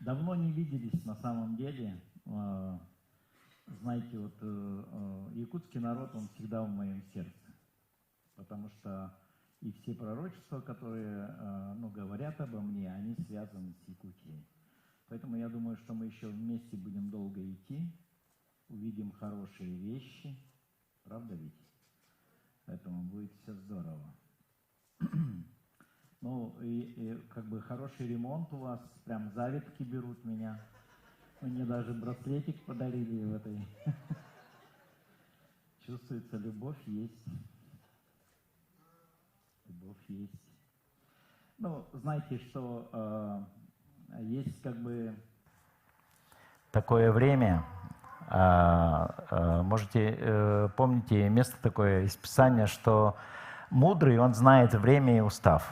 Давно не виделись на самом деле. Знаете, вот якутский народ, он всегда в моем сердце. Потому что и все пророчества, которые говорят обо мне, они связаны с Якутией. Поэтому я думаю, что мы еще вместе будем долго идти, увидим хорошие вещи. Правда ведь? Поэтому будет все здорово. Ну, и как бы хороший ремонт у вас, прям завитки берут меня. Мне даже браслетик подарили в этой. Чувствуется, любовь есть. Любовь есть. Ну, знаете, что есть как бы такое время, помните место такое из Писания, что мудрый, он знает время и устав.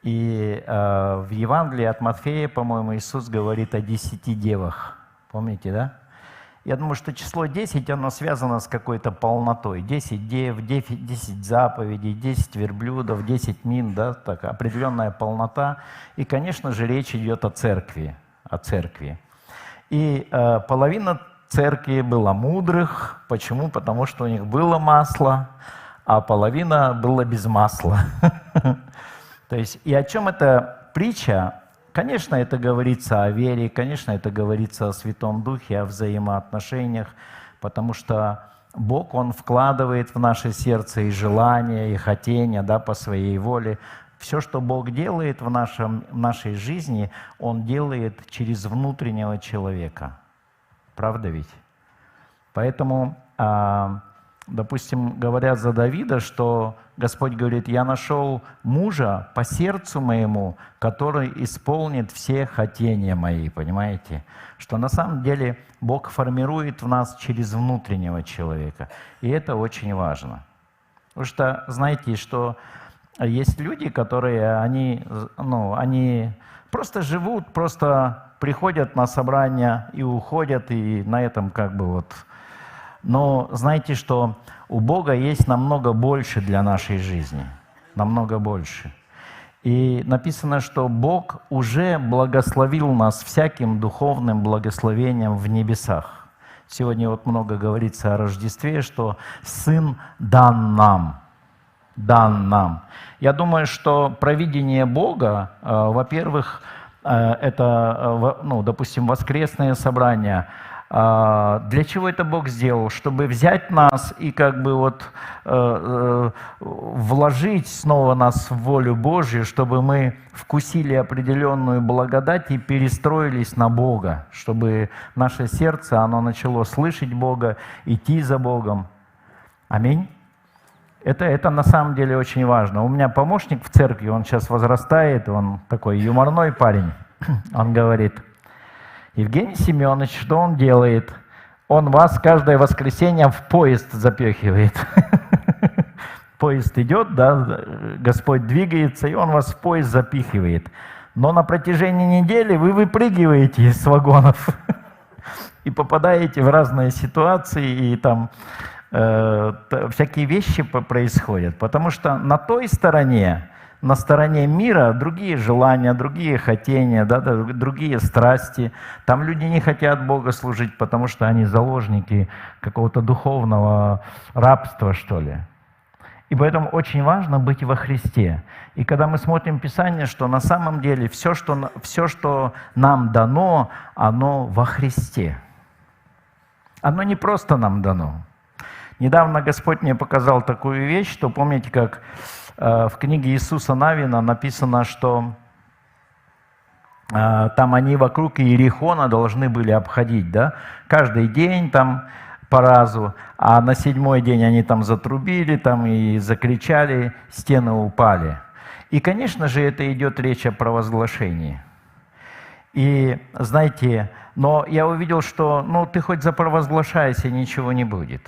И в Евангелии от Матфея, по-моему, Иисус говорит о 10 девах. Помните, да? Я думаю, что число 10, оно связано с какой-то полнотой. 10 дев, 10 заповедей, 10 верблюдов, 10 мин, да, так, определенная полнота. И, конечно же, речь идет о церкви. И половина церкви была мудрых. Почему? Потому что у них было масло, а половина была без масла. То есть, и о чем эта притча? Конечно, это говорится о вере, конечно, это говорится о Святом Духе, о взаимоотношениях, потому что Бог, Он вкладывает в наше сердце и желания, и хотения, да, по своей воле. Все, что Бог делает в нашей жизни, Он делает через внутреннего человека. Правда ведь? Поэтому, допустим, говорят за Давида, что Господь говорит: «Я нашел мужа по сердцу моему, который исполнит все хотения мои». Понимаете? Что на самом деле Бог формирует в нас через внутреннего человека. И это очень важно. Потому что, знаете, что есть люди, которые, они просто живут, просто приходят на собрания и уходят, и на этом как бы вот... Но знаете, что у Бога есть намного больше для нашей жизни, намного больше. И написано, что Бог уже благословил нас всяким духовным благословением в небесах. Сегодня вот много говорится о Рождестве, что Сын дан нам. Дан нам. Я думаю, что провидение Бога, во-первых, это, допустим, воскресное собрание. Для чего это Бог сделал? Чтобы взять нас и как бы вот вложить снова нас в волю Божью, чтобы мы вкусили определенную благодать и перестроились на Бога, чтобы наше сердце, оно начало слышать Бога, идти за Богом. Аминь. Это на самом деле очень важно. У меня помощник в церкви, он сейчас возрастает, он такой юморной парень. Он говорит: Евгений Семенович, что он делает? Он вас каждое воскресенье в поезд запихивает. Поезд идет, да, Господь двигается, и Он вас в поезд запихивает. Но на протяжении недели вы выпрыгиваете из вагонов и попадаете в разные ситуации, и там всякие вещи происходят. Потому что на той стороне, на стороне мира другие желания, другие хотения, да, другие страсти. Там люди не хотят Бога служить, потому что они заложники какого-то духовного рабства, что ли. И поэтому очень важно быть во Христе. И когда мы смотрим Писание, что на самом деле все, что нам дано, оно во Христе. Оно не просто нам дано. Недавно Господь мне показал такую вещь, что помните, как в книге Иисуса Навина написано, что там они вокруг Иерихона должны были обходить, да? Каждый день там по разу, а на 7-й день они там затрубили там и закричали, стены упали. И, конечно же, это идет речь о провозглашении. И, знаете, но я увидел, что, ты хоть запровозглашайся, ничего не будет.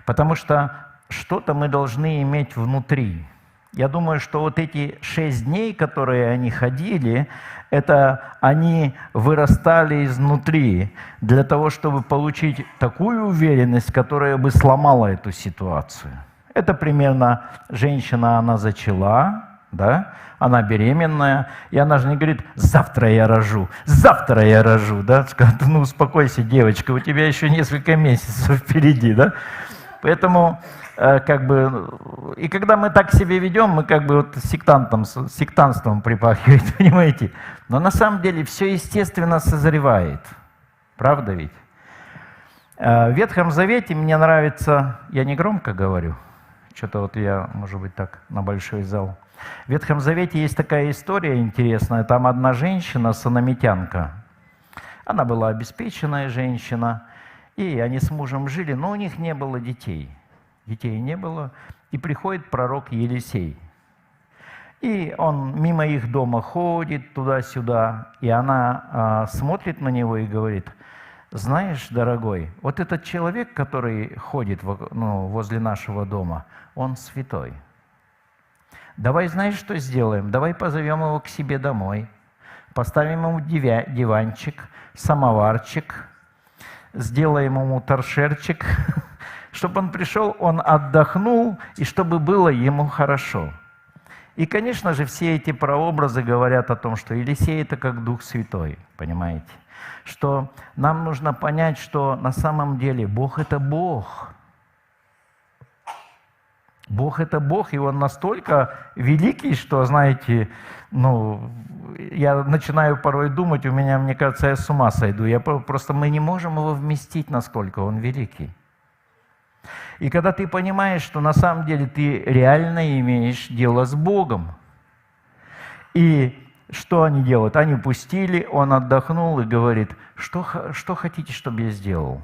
Потому что что-то мы должны иметь внутри. Я думаю, что вот эти 6 дней, которые они ходили, это они вырастали изнутри для того, чтобы получить такую уверенность, которая бы сломала эту ситуацию. Это примерно женщина, она зачала, да? Она беременная, и она же не говорит: завтра я рожу, да? Скажет: ну успокойся, девочка, у тебя еще несколько месяцев впереди, да? Поэтому как бы, и когда мы так себя ведем, мы как бы вот сектантством припахивает, понимаете? Но на самом деле все естественно созревает, правда ведь? В Ветхом Завете мне нравится, я не громко говорю, что-то вот я, может быть, так на большой зал. В Ветхом Завете есть такая история интересная, там одна женщина, сунамитянка, она была обеспеченная женщина, и они с мужем жили, но у них не было детей. Детей не было, и приходит пророк Елисей. И он мимо их дома ходит туда-сюда, и она смотрит на него и говорит: знаешь, дорогой, вот этот человек, который ходит возле нашего дома, он святой. Давай, знаешь, что сделаем? Давай позовем его к себе домой, поставим ему диванчик, самоварчик, сделаем ему торшерчик, чтобы он пришел, он отдохнул, и чтобы было ему хорошо. И, конечно же, все эти прообразы говорят о том, что Елисей – это как Дух Святой, понимаете? Что нам нужно понять, что на самом деле Бог – это Бог. Бог – это Бог, и Он настолько великий, что, знаете, я начинаю порой думать, мне кажется, я с ума сойду. Просто мы не можем Его вместить, насколько Он великий. И когда ты понимаешь, что на самом деле ты реально имеешь дело с Богом, и что они делают? Они пустили, он отдохнул и говорит: что хотите, чтобы я сделал?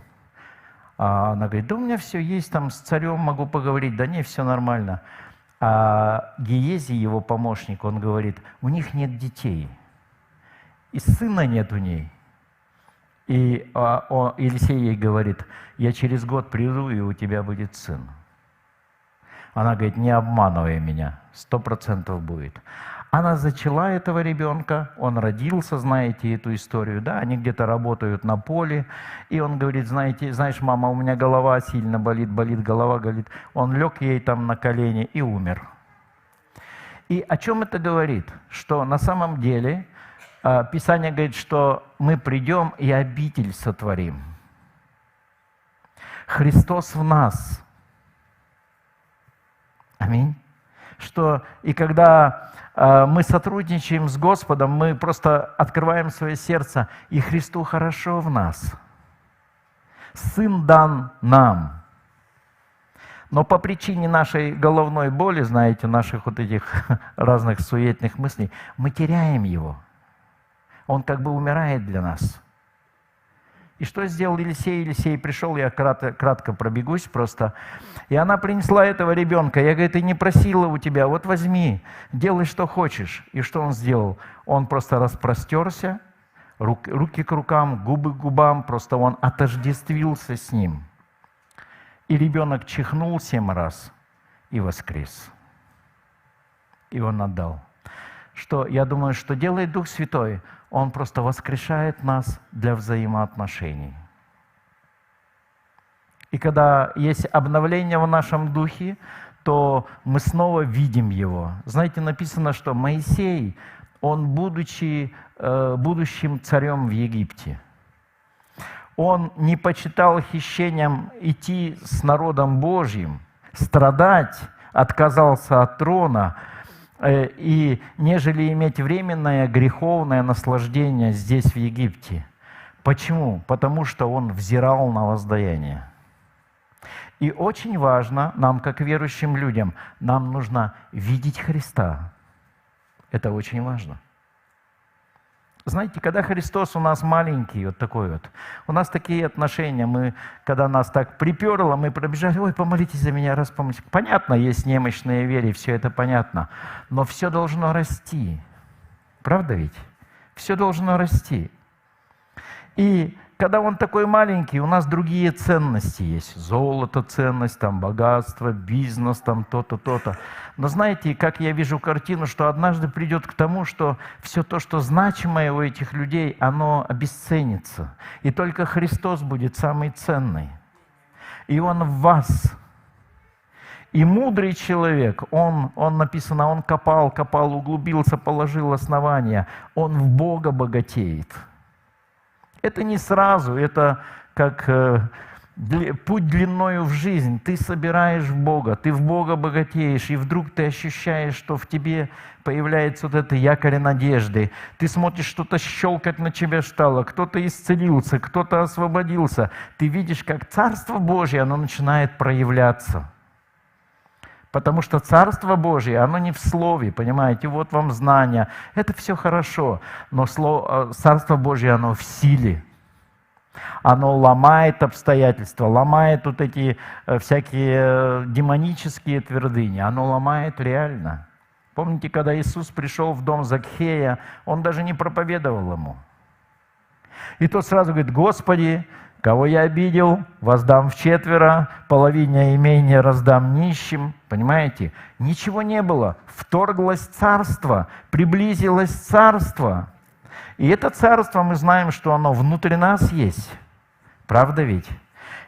А она говорит: да у меня все есть, там с царем могу поговорить, да не, все нормально. А Гиези, его помощник, он говорит: у них нет детей, и сына нет у ней. И Елисей ей говорит: я через год приду, и у тебя будет сын. Она говорит: не обманывай меня, 100% будет. Она зачала этого ребенка, он родился, знаете эту историю, да, они где-то работают на поле, и он говорит: знаешь, мама, у меня голова сильно болит, голова болит. Он лег ей там на колени и умер. И о чем это говорит? Что на самом деле Писание говорит, что мы придем и обитель сотворим. Христос в нас. Аминь. И когда мы сотрудничаем с Господом, мы просто открываем свое сердце, и Христу хорошо в нас. Сын дан нам. Но по причине нашей головной боли, знаете, наших вот этих разных суетных мыслей, мы теряем Его. Он как бы умирает для нас. И что сделал Елисей? Елисей пришел, я кратко пробегусь просто. И она принесла этого ребенка. Я, говорит, и не просила у тебя, вот возьми, делай, что хочешь. И что он сделал? Он просто распростерся, руки к рукам, губы к губам, просто он отождествился с ним. И ребенок чихнул 7 раз и воскрес. И он отдал. Я думаю, что делает Дух Святой? Он просто воскрешает нас для взаимоотношений. И когда есть обновление в нашем духе, то мы снова видим Его. Знаете, написано, что Моисей, он, будучи будущим царем в Египте, он не почитал хищением идти с народом Божьим, страдать, отказался от трона, и нежели иметь временное греховное наслаждение здесь, в Египте. Почему? Потому что он взирал на воздаяние. И очень важно нам, как верующим людям, нам нужно видеть Христа. Это очень важно. Знаете, когда Христос у нас маленький, вот такой вот, у нас такие отношения, когда нас так приперло, мы пробежали: ой, помолитесь за меня, раз помолитесь. Понятно, есть немощные вере, все это понятно, но все должно расти. Правда ведь? Все должно расти. И когда он такой маленький, у нас другие ценности есть. Золото, ценность, там, богатство, бизнес, там, то-то, то-то. Но знаете, как я вижу картину, что однажды придет к тому, что все то, что значимое у этих людей, оно обесценится. И только Христос будет самый ценный. И Он в вас. И мудрый человек, он написано, он копал, углубился, положил основания, он в Бога богатеет. Это не сразу, это как путь длиною в жизнь. Ты собираешь в Бога, ты в Бога богатеешь, и вдруг ты ощущаешь, что в тебе появляется вот это якорь надежды. Ты смотришь, что-то щелкать на тебя стало, кто-то исцелился, кто-то освободился. Ты видишь, как Царство Божье, оно начинает проявляться. Потому что Царство Божье, оно не в слове, понимаете, вот вам знания. Это все хорошо, но Царство Божье, оно в силе. Оно ломает обстоятельства, ломает вот эти всякие демонические твердыни. Оно ломает реально. Помните, когда Иисус пришел в дом Закхея, Он даже не проповедовал ему. И тот сразу говорит: «Господи, кого я обидел, воздам вчетверо, половине имения раздам нищим». Понимаете? Ничего не было. Вторглось царство, приблизилось царство. И это царство, мы знаем, что оно внутри нас есть. Правда ведь?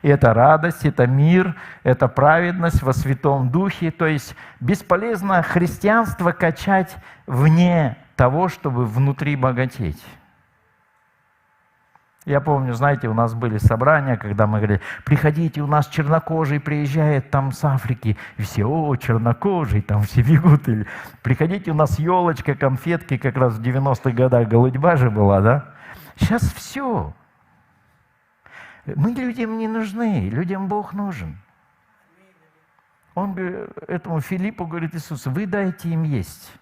И это радость, это мир, это праведность во Святом Духе. То есть бесполезно христианство качать вне того, чтобы внутри богатеть. Я помню, знаете, у нас были собрания, когда мы говорили: приходите, у нас чернокожий приезжает там с Африки. И все: о, чернокожий, там все бегут. Или приходите, у нас елочка, конфетки, как раз в 90-х годах голодьба же была, да? Сейчас все. Мы людям не нужны, людям Бог нужен. Он этому Филиппу говорит: Иисус, вы дайте им есть.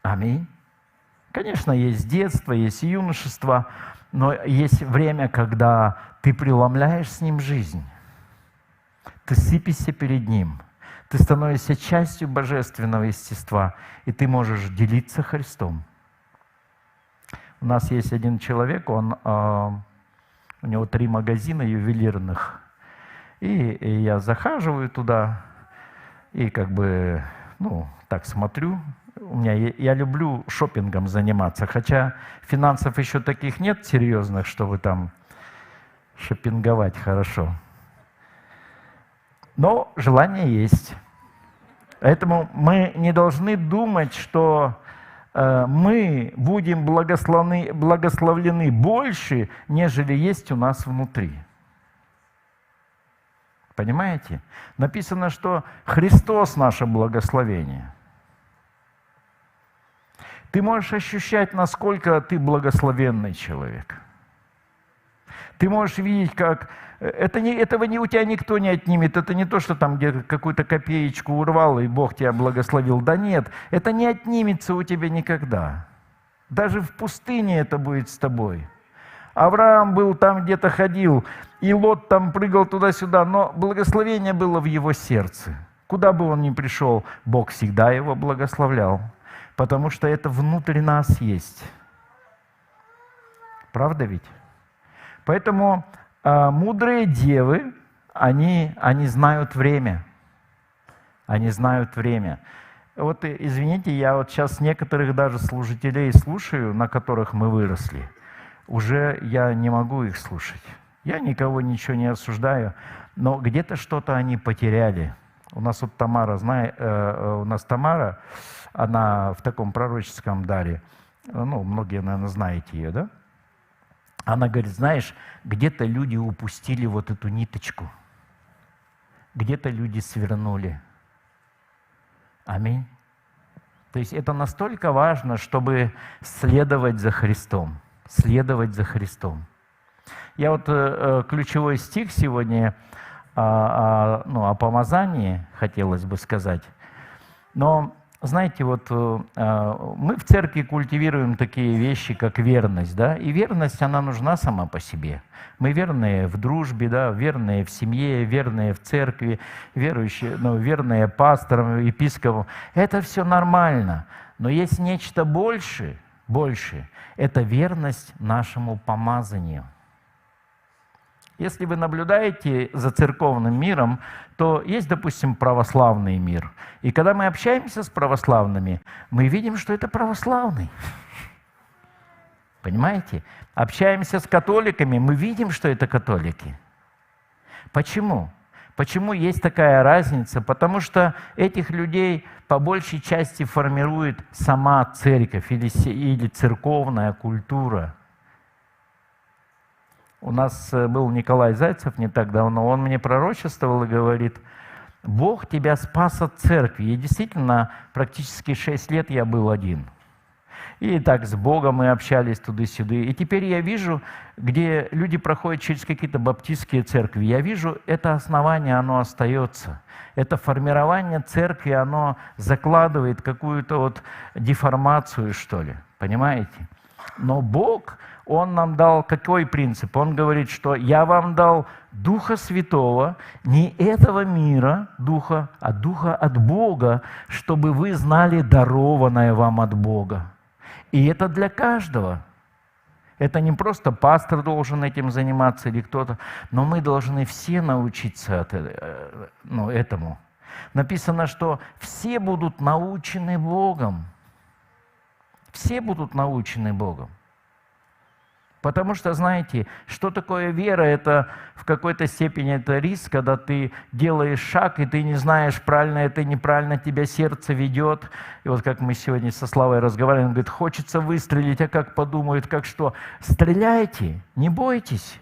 Аминь. Конечно, есть детство, есть юношество, но есть время, когда ты преломляешь с ним жизнь. Ты сыпешься перед ним. Ты становишься частью божественного естества, и ты можешь делиться Христом. У нас есть один человек, у него 3 магазина ювелирных. И я захаживаю туда, и так смотрю. Я люблю шопингом заниматься, хотя финансов еще таких нет серьезных, чтобы там шопинговать хорошо. Но желание есть. Поэтому мы не должны думать, что мы будем благословлены больше, нежели есть у нас внутри. Понимаете? Написано, что Христос наше благословение. Ты можешь ощущать, насколько ты благословенный человек. Ты можешь видеть, как этого у тебя никто не отнимет. Это не то, что там где какую-то копеечку урвал, и Бог тебя благословил. Да нет, это не отнимется у тебя никогда. Даже в пустыне это будет с тобой. Авраам был там, где-то ходил, и Лот там прыгал туда-сюда, но благословение было в его сердце. Куда бы он ни пришел, Бог всегда его благословлял. Потому что это внутри нас есть. Правда ведь? Поэтому мудрые девы, они знают время. Они знают время. Вот, извините, я вот сейчас некоторых даже служителей слушаю, на которых мы выросли. Уже я не могу их слушать. Я никого ничего не осуждаю, но где-то что-то они потеряли. У нас вот Тамара, Тамара, она в таком пророческом даре, многие, наверное, знаете ее, да? Она говорит: знаешь, где-то люди упустили вот эту ниточку, где-то люди свернули. Аминь. То есть это настолько важно, чтобы следовать за Христом, следовать за Христом. Я вот ключевой стих сегодня о помазании хотелось бы сказать. Но, знаете, вот мы в церкви культивируем такие вещи, как верность, да, и верность, она нужна сама по себе. Мы верные в дружбе, да, верные в семье, верные в церкви, верующие, верные пасторам, епископам. Это все нормально, но есть нечто больше, это верность нашему помазанию. Если вы наблюдаете за церковным миром, то есть, допустим, православный мир. И когда мы общаемся с православными, мы видим, что это православный. Понимаете? Общаемся с католиками, мы видим, что это католики. Почему? Почему есть такая разница? Потому что этих людей по большей части формирует сама церковь или церковная культура. У нас был Николай Зайцев не так давно, он мне пророчествовал и говорит: Бог тебя спас от церкви. И действительно, практически 6 лет я был один. И так с Богом мы общались туда-сюда. И теперь я вижу, где люди проходят через какие-то баптистские церкви, я вижу, это основание, оно остается. Это формирование церкви, оно закладывает какую-то вот деформацию, что ли. Понимаете? Но Бог, Он нам дал какой принцип? Он говорит, что я вам дал Духа Святого, не этого мира Духа, а Духа от Бога, чтобы вы знали дарованное вам от Бога. И это для каждого. Это не просто пастор должен этим заниматься или кто-то, но мы должны все научиться этому. Написано, что все будут научены Богом. Все будут научены Богом. Потому что, знаете, что такое вера? Это в какой-то степени это риск, когда ты делаешь шаг, и ты не знаешь, правильно это, неправильно тебя сердце ведет. И вот как мы сегодня со Славой разговаривали, он говорит, хочется выстрелить, а как подумают, как что? Стреляйте, не бойтесь.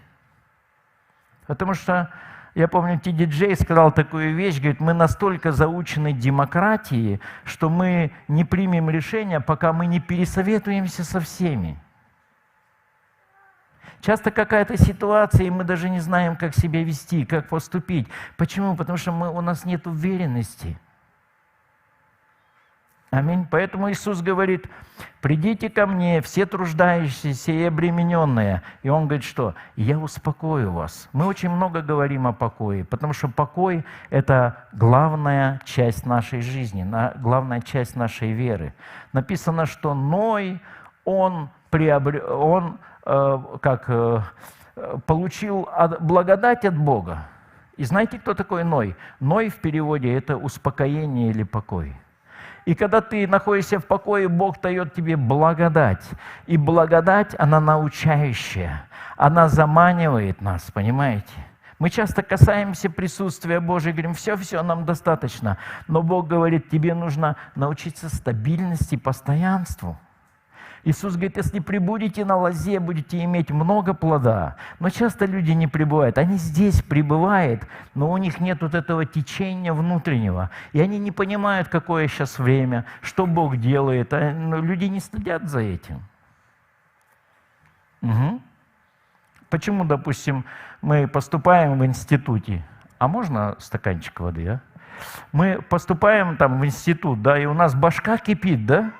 Потому что, я помню, Ти.Ди. Джей сказал такую вещь, говорит, мы настолько заучены демократией, что мы не примем решения, пока мы не пересоветуемся со всеми. Часто какая-то ситуация, и мы даже не знаем, как себя вести, как поступить. Почему? Потому что у нас нет уверенности. Аминь. Поэтому Иисус говорит, придите ко мне, все труждающиеся и обремененные. И Он говорит, что? Я успокою вас. Мы очень много говорим о покое, потому что покой – это главная часть нашей жизни, главная часть нашей веры. Написано, что Ной, он получил благодать от Бога. И знаете, кто такой Ной? Ной в переводе – это успокоение или покой. И когда ты находишься в покое, Бог дает тебе благодать. И благодать, она научающая. Она заманивает нас, понимаете? Мы часто касаемся присутствия Божьего и говорим, все, нам достаточно. Но Бог говорит, тебе нужно научиться стабильности, постоянству. Иисус говорит, если пребудете на лозе, будете иметь много плода. Но часто люди не пребывают. Они здесь пребывают, но у них нет вот этого течения внутреннего. И они не понимают, какое сейчас время, что Бог делает. Люди не следят за этим. Угу. Почему, допустим, мы поступаем в институте? А можно стаканчик воды, а? Мы поступаем там в институт, да, и у нас башка кипит, да?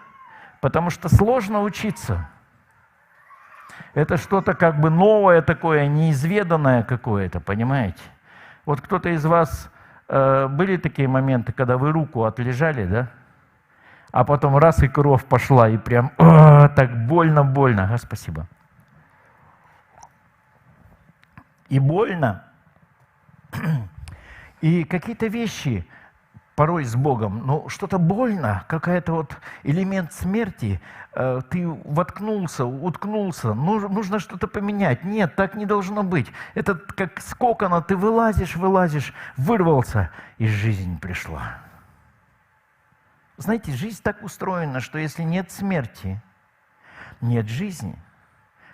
Потому что сложно учиться. Это что-то как бы новое такое, неизведанное какое-то, понимаете? Вот кто-то из вас, были такие моменты, когда вы руку отлежали, да? А потом раз и кровь пошла, и прям так больно. Спасибо. И больно. И какие-то вещи порой с Богом, но что-то больно, какая-то вот элемент смерти, ты воткнулся, уткнулся, нужно что-то поменять. Нет, так не должно быть. Это как с кокона, ты вылазишь, вырвался, и жизнь пришла. Знаете, жизнь так устроена, что если нет смерти, нет жизни.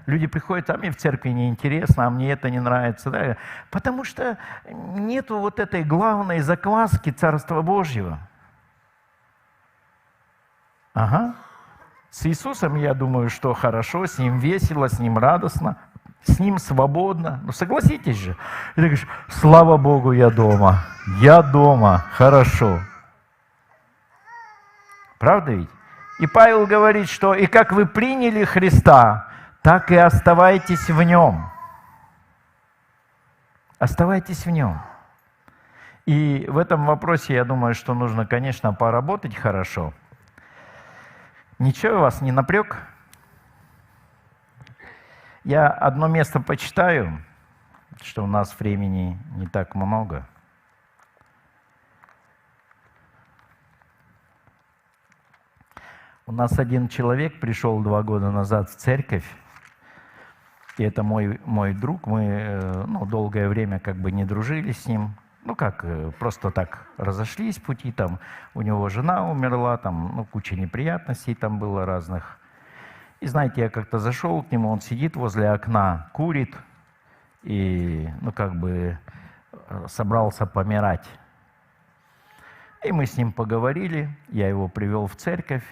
Люди приходят, а мне в церкви неинтересно, а мне это не нравится. Да? Потому что нету вот этой главной закваски Царства Божьего. Ага. С Иисусом, я думаю, что хорошо, с Ним весело, с Ним радостно, с Ним свободно. Ну согласитесь же. И ты говоришь, слава Богу, я дома, хорошо. Правда ведь? И Павел говорит, что и как вы приняли Христа, так и оставайтесь в Нем. Оставайтесь в Нем. И в этом вопросе, я думаю, что нужно, конечно, поработать хорошо. Ничего вас не напрек? Я одно место почитаю, что у нас времени не так много. У нас один человек пришел 2 года назад в церковь. И это мой друг, мы долгое время как бы не дружили с ним, Ну как, просто так разошлись пути, там у него жена умерла, там, ну, куча неприятностей там было разных. И знаете, я как-то зашел к нему, он сидит возле окна, курит, и, ну, как бы собрался помирать. И мы с ним поговорили, я его привел в церковь,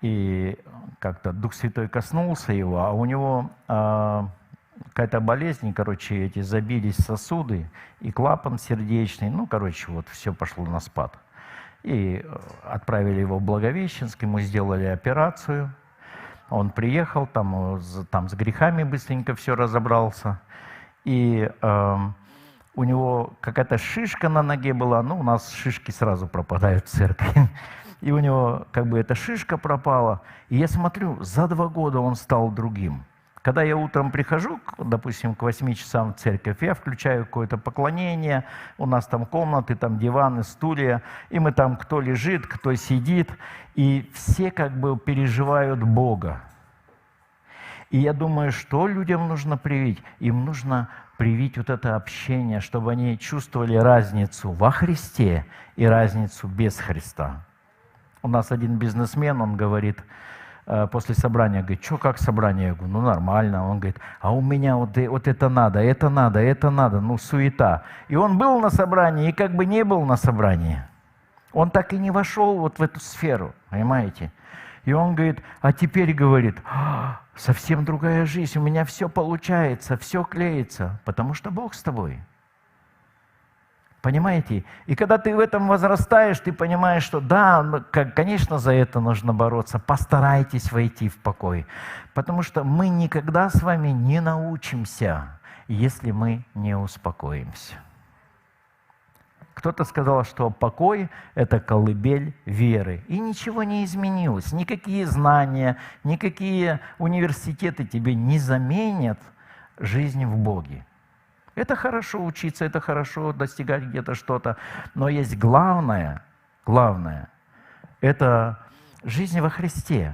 и как-то Дух Святой коснулся его, а у него какая-то болезнь, короче, эти забились сосуды, и клапан сердечный, ну, короче, вот все пошло на спад. И отправили его в Благовещенск, ему сделали операцию. Он приехал, там с грехами быстренько все разобрался. И у него какая-то шишка на ноге была, ну, у нас шишки сразу пропадают в церкви. И у него как бы эта шишка пропала. И я смотрю, за 2 года он стал другим. Когда я утром прихожу, допустим, к 8 часам в церковь, я включаю какое-то поклонение, у нас там комнаты, там диваны, стулья, и мы там, кто лежит, кто сидит, и все как бы переживают Бога. И я думаю, что людям нужно привить? Им нужно привить вот это общение, чтобы они чувствовали разницу во Христе и разницу без Христа. У нас один бизнесмен, он говорит, после собрания, говорит, что как собрание? Я говорю, ну нормально. Он говорит, а у меня вот это надо, это надо, это надо, ну суета. И он был на собрании и как бы не был на собрании. Он так и не вошел вот в эту сферу, понимаете? И он говорит, а теперь говорит, совсем другая жизнь, у меня все получается, все клеится, потому что Бог с тобой. Понимаете? И когда ты в этом возрастаешь, ты понимаешь, что да, конечно, за это нужно бороться. Постарайтесь войти в покой. Потому что мы никогда с вами не научимся, если мы не успокоимся. Кто-то сказал, что покой – это колыбель веры. И ничего не изменилось. Никакие знания, никакие университеты тебе не заменят жизнь в Боге. Это хорошо учиться, это хорошо достигать где-то что-то, но есть главное, это жизнь во Христе.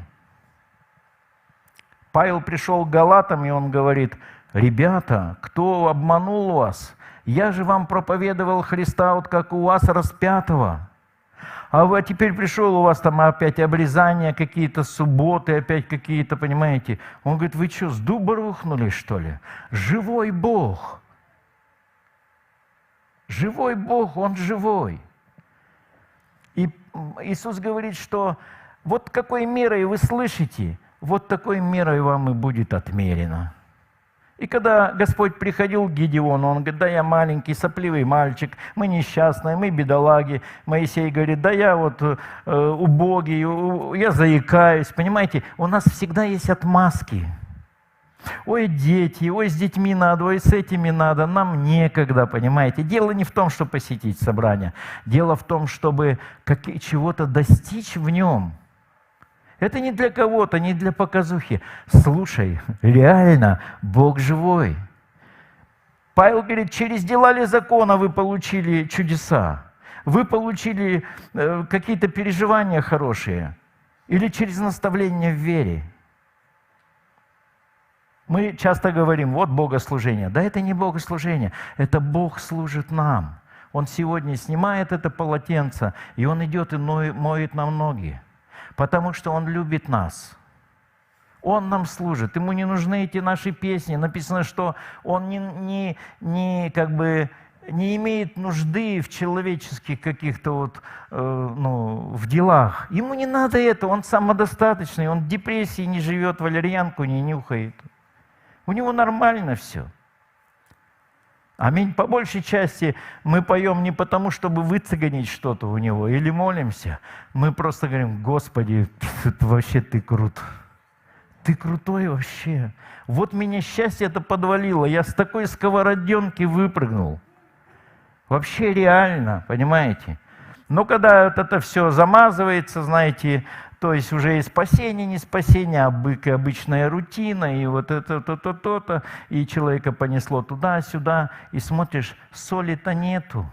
Павел пришел к Галатам, и он говорит, ребята, кто обманул вас? Я же вам проповедовал Христа, вот как у вас распятого. А вы теперь пришел, у вас там опять обрезания, какие-то субботы, опять какие-то, понимаете? Он говорит, вы что, с дуба рухнули, что ли? Живой Бог. Живой Бог, Он живой. И Иисус говорит, что вот какой мерой вы слышите, вот такой мерой вам и будет отмерено. И когда Господь приходил к Гедеону, он говорит, да я маленький, сопливый мальчик, мы несчастные, мы бедолаги. Моисей говорит, да я вот убогий, я заикаюсь. Понимаете, у нас всегда есть отмазки. Ой, дети, ой, с детьми надо, ой, с этими надо, нам некогда, понимаете. Дело не в том, чтобы посетить собрание, дело в том, чтобы чего-то достичь в нем. Это не для кого-то, не для показухи. Слушай, реально, Бог живой. Павел говорит, через дела ли закона вы получили чудеса? Вы получили какие-то переживания хорошие? Или через наставление в вере? Мы часто говорим, вот богослужение. Да это не богослужение, это Бог служит нам. Он сегодня снимает это полотенце, и Он идет и моет нам ноги. Потому что Он любит нас. Он нам служит. Ему не нужны эти наши песни. Написано, что Он не имеет нужды в человеческих каких-то вот, в делах. Ему не надо это. Он самодостаточный. Он в депрессии не живет, валерьянку не нюхает. У него нормально все. Аминь. По большей части мы поем не потому, чтобы выцегонить что-то у него или молимся. Мы просто говорим, Господи, вообще Ты крут. Ты крутой вообще. Вот меня счастье это подвалило. Я с такой сковороденки выпрыгнул. Вообще реально, понимаете? Но когда вот это все замазывается, знаете, то есть уже и спасение, не спасение, а обычная рутина, и вот это, то-то, и человека понесло туда-сюда, и смотришь, соли-то нету.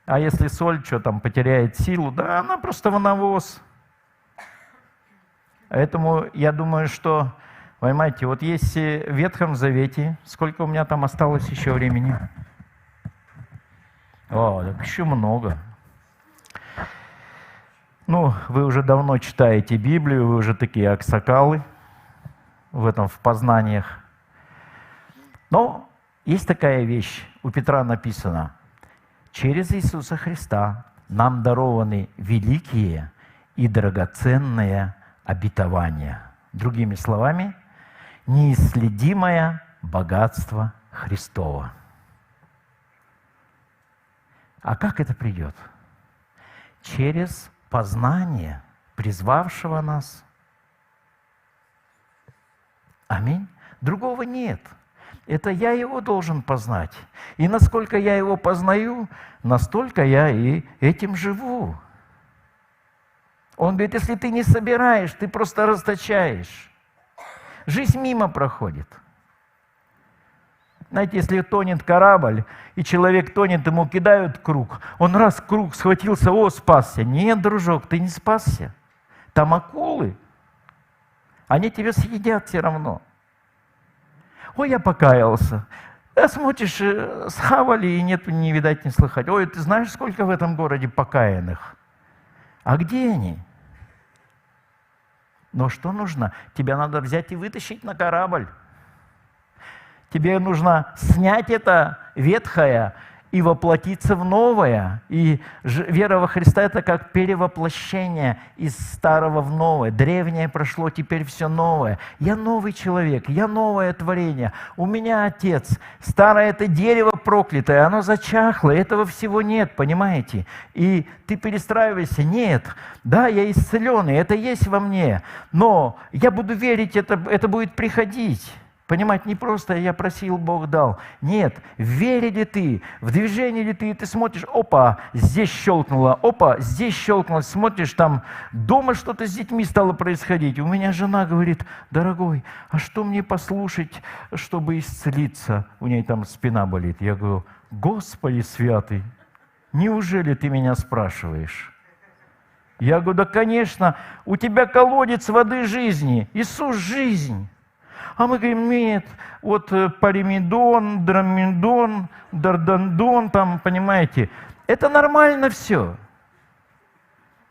А если соль, что там, потеряет силу, да она просто в навоз. Поэтому я думаю, что Понимаете, вот есть в Ветхом Завете, сколько у меня там осталось еще времени? О, так еще много. Ну, вы уже давно читаете Библию, вы уже такие аксакалы в познаниях. Но есть такая вещь, у Петра написано: через Иисуса Христа нам дарованы великие и драгоценные обетования. Другими словами, неисследимое богатство Христова. А как это придет? Через познание призвавшего нас. Аминь. Другого нет. Это я его должен познать. И насколько я его познаю, настолько я и этим живу. Он говорит, если ты не собираешь, ты просто расточаешь. Жизнь мимо проходит. Знаете, если тонет корабль, и человек тонет, ему кидают круг, он раз круг схватился, о, спасся. Нет, дружок, ты не спасся. Там акулы. Они тебя съедят все равно. Ой, я покаялся. Да смотришь, схавали, и нет, не видать, не слыхать. Ой, ты знаешь, сколько в этом городе покаянных? А где они? Но что нужно? Тебя надо взять и вытащить на корабль. Тебе нужно снять это ветхое и воплотиться в новое. И вера во Христа – это как перевоплощение из старого в новое. Древнее прошло, теперь все новое. Я новый человек, я новое творение. У меня Отец. Старое – это дерево проклятое, оно зачахло, этого всего нет, понимаете? И ты перестраиваешься. Нет, да, я исцеленный, это есть во мне. Но я буду верить, это будет приходить. Понимать, не просто я просил, Бог дал. Нет, в вере ли ты, в движении ли ты, и ты смотришь, опа, здесь щелкнуло, опа, здесь щелкнуло, смотришь, там дома что-то с детьми стало происходить. У меня жена говорит, дорогой, а что мне послушать, чтобы исцелиться? У ней там спина болит. Я говорю, Господи святый, неужели ты меня спрашиваешь? Я говорю, да, конечно, у тебя колодец воды жизни, Иисус жизнь. А мы говорим, нет, вот паримедон, драмедон, дардандон, там, понимаете, это нормально все.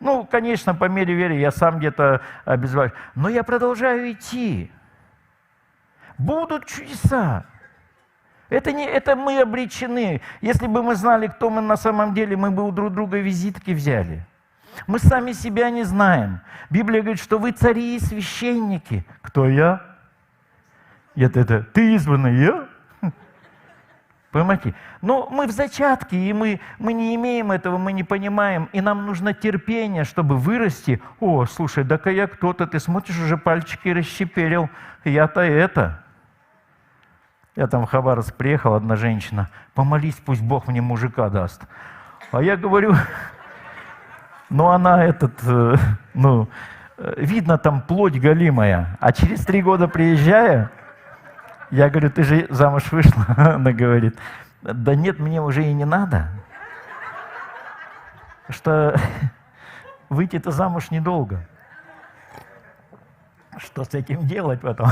Ну, конечно, по мере веры я сам где-то обезвожу, но я продолжаю идти. Будут чудеса. Это мы обречены. Если бы мы знали, кто мы на самом деле, мы бы у друг друга визитки взяли. Мы сами себя не знаем. Библия говорит, что вы цари и священники. Кто я? Это ты избранный, я? Понимаете? Но мы в зачатке, и мы не имеем этого, мы не понимаем, и нам нужно терпение, чтобы вырасти. О, слушай, да-ка я кто-то, ты смотришь, уже пальчики расщеперил, я-то это. Я там в Хабаровск приехал, одна женщина, помолись, пусть Бог мне мужика даст. А я говорю, ну она видно там плоть голимая, а через 3 года приезжая, я говорю, ты же замуж вышла? Она говорит, да нет, мне уже и не надо. Что выйти-то замуж недолго. Что с этим делать потом?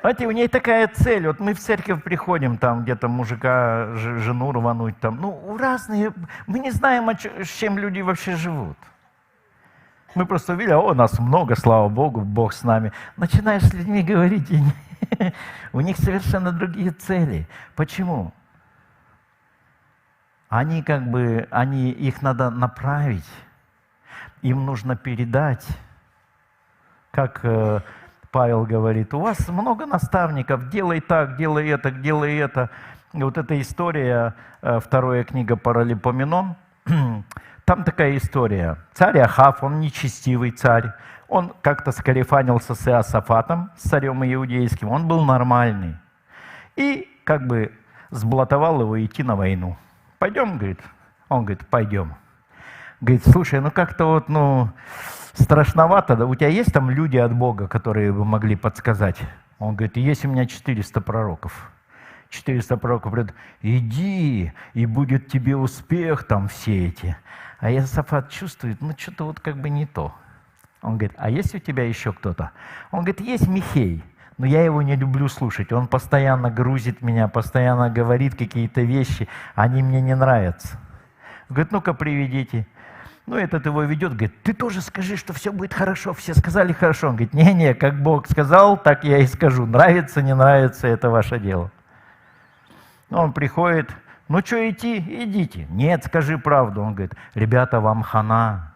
Знаете, у ней такая цель. Вот мы в церковь приходим, там где-то мужика, жену рвануть. Там, разные. Мы не знаем, с чем люди вообще живут. Мы просто увидели, нас много, слава Богу, Бог с нами. Начинаешь с людьми говорить, и у них совершенно другие цели. Почему? Их надо направить, им нужно передать. Как Павел говорит, у вас много наставников, делай так, делай это, делай это. И вот эта история, 2 книга Паралипоменон, там такая история. Царь Ахав, он нечестивый царь. Он как-то скарифанился с Иосафатом, с царем иудейским. Он был нормальный. И сблатовал его идти на войну. Пойдем, говорит. Он говорит, пойдем. Говорит, слушай, как-то страшновато. Да? У тебя есть там люди от Бога, которые бы могли подсказать? Он говорит, есть у меня 400 пророков. 400 пророков говорят, иди, и будет тебе успех там все эти. А Иосафат чувствует, что-то не то. Он говорит, а есть у тебя еще кто-то? Он говорит, есть Михей, но я его не люблю слушать. Он постоянно грузит меня, постоянно говорит какие-то вещи, они мне не нравятся. Он говорит, ну-ка приведите. Ну, этот его ведет, говорит, ты тоже скажи, что все будет хорошо. Все сказали хорошо. Он говорит, не-не, как Бог сказал, так я и скажу. Нравится, не нравится, это ваше дело. Он приходит, ну что идти? Идите. Нет, скажи правду. Он говорит, ребята, вам хана.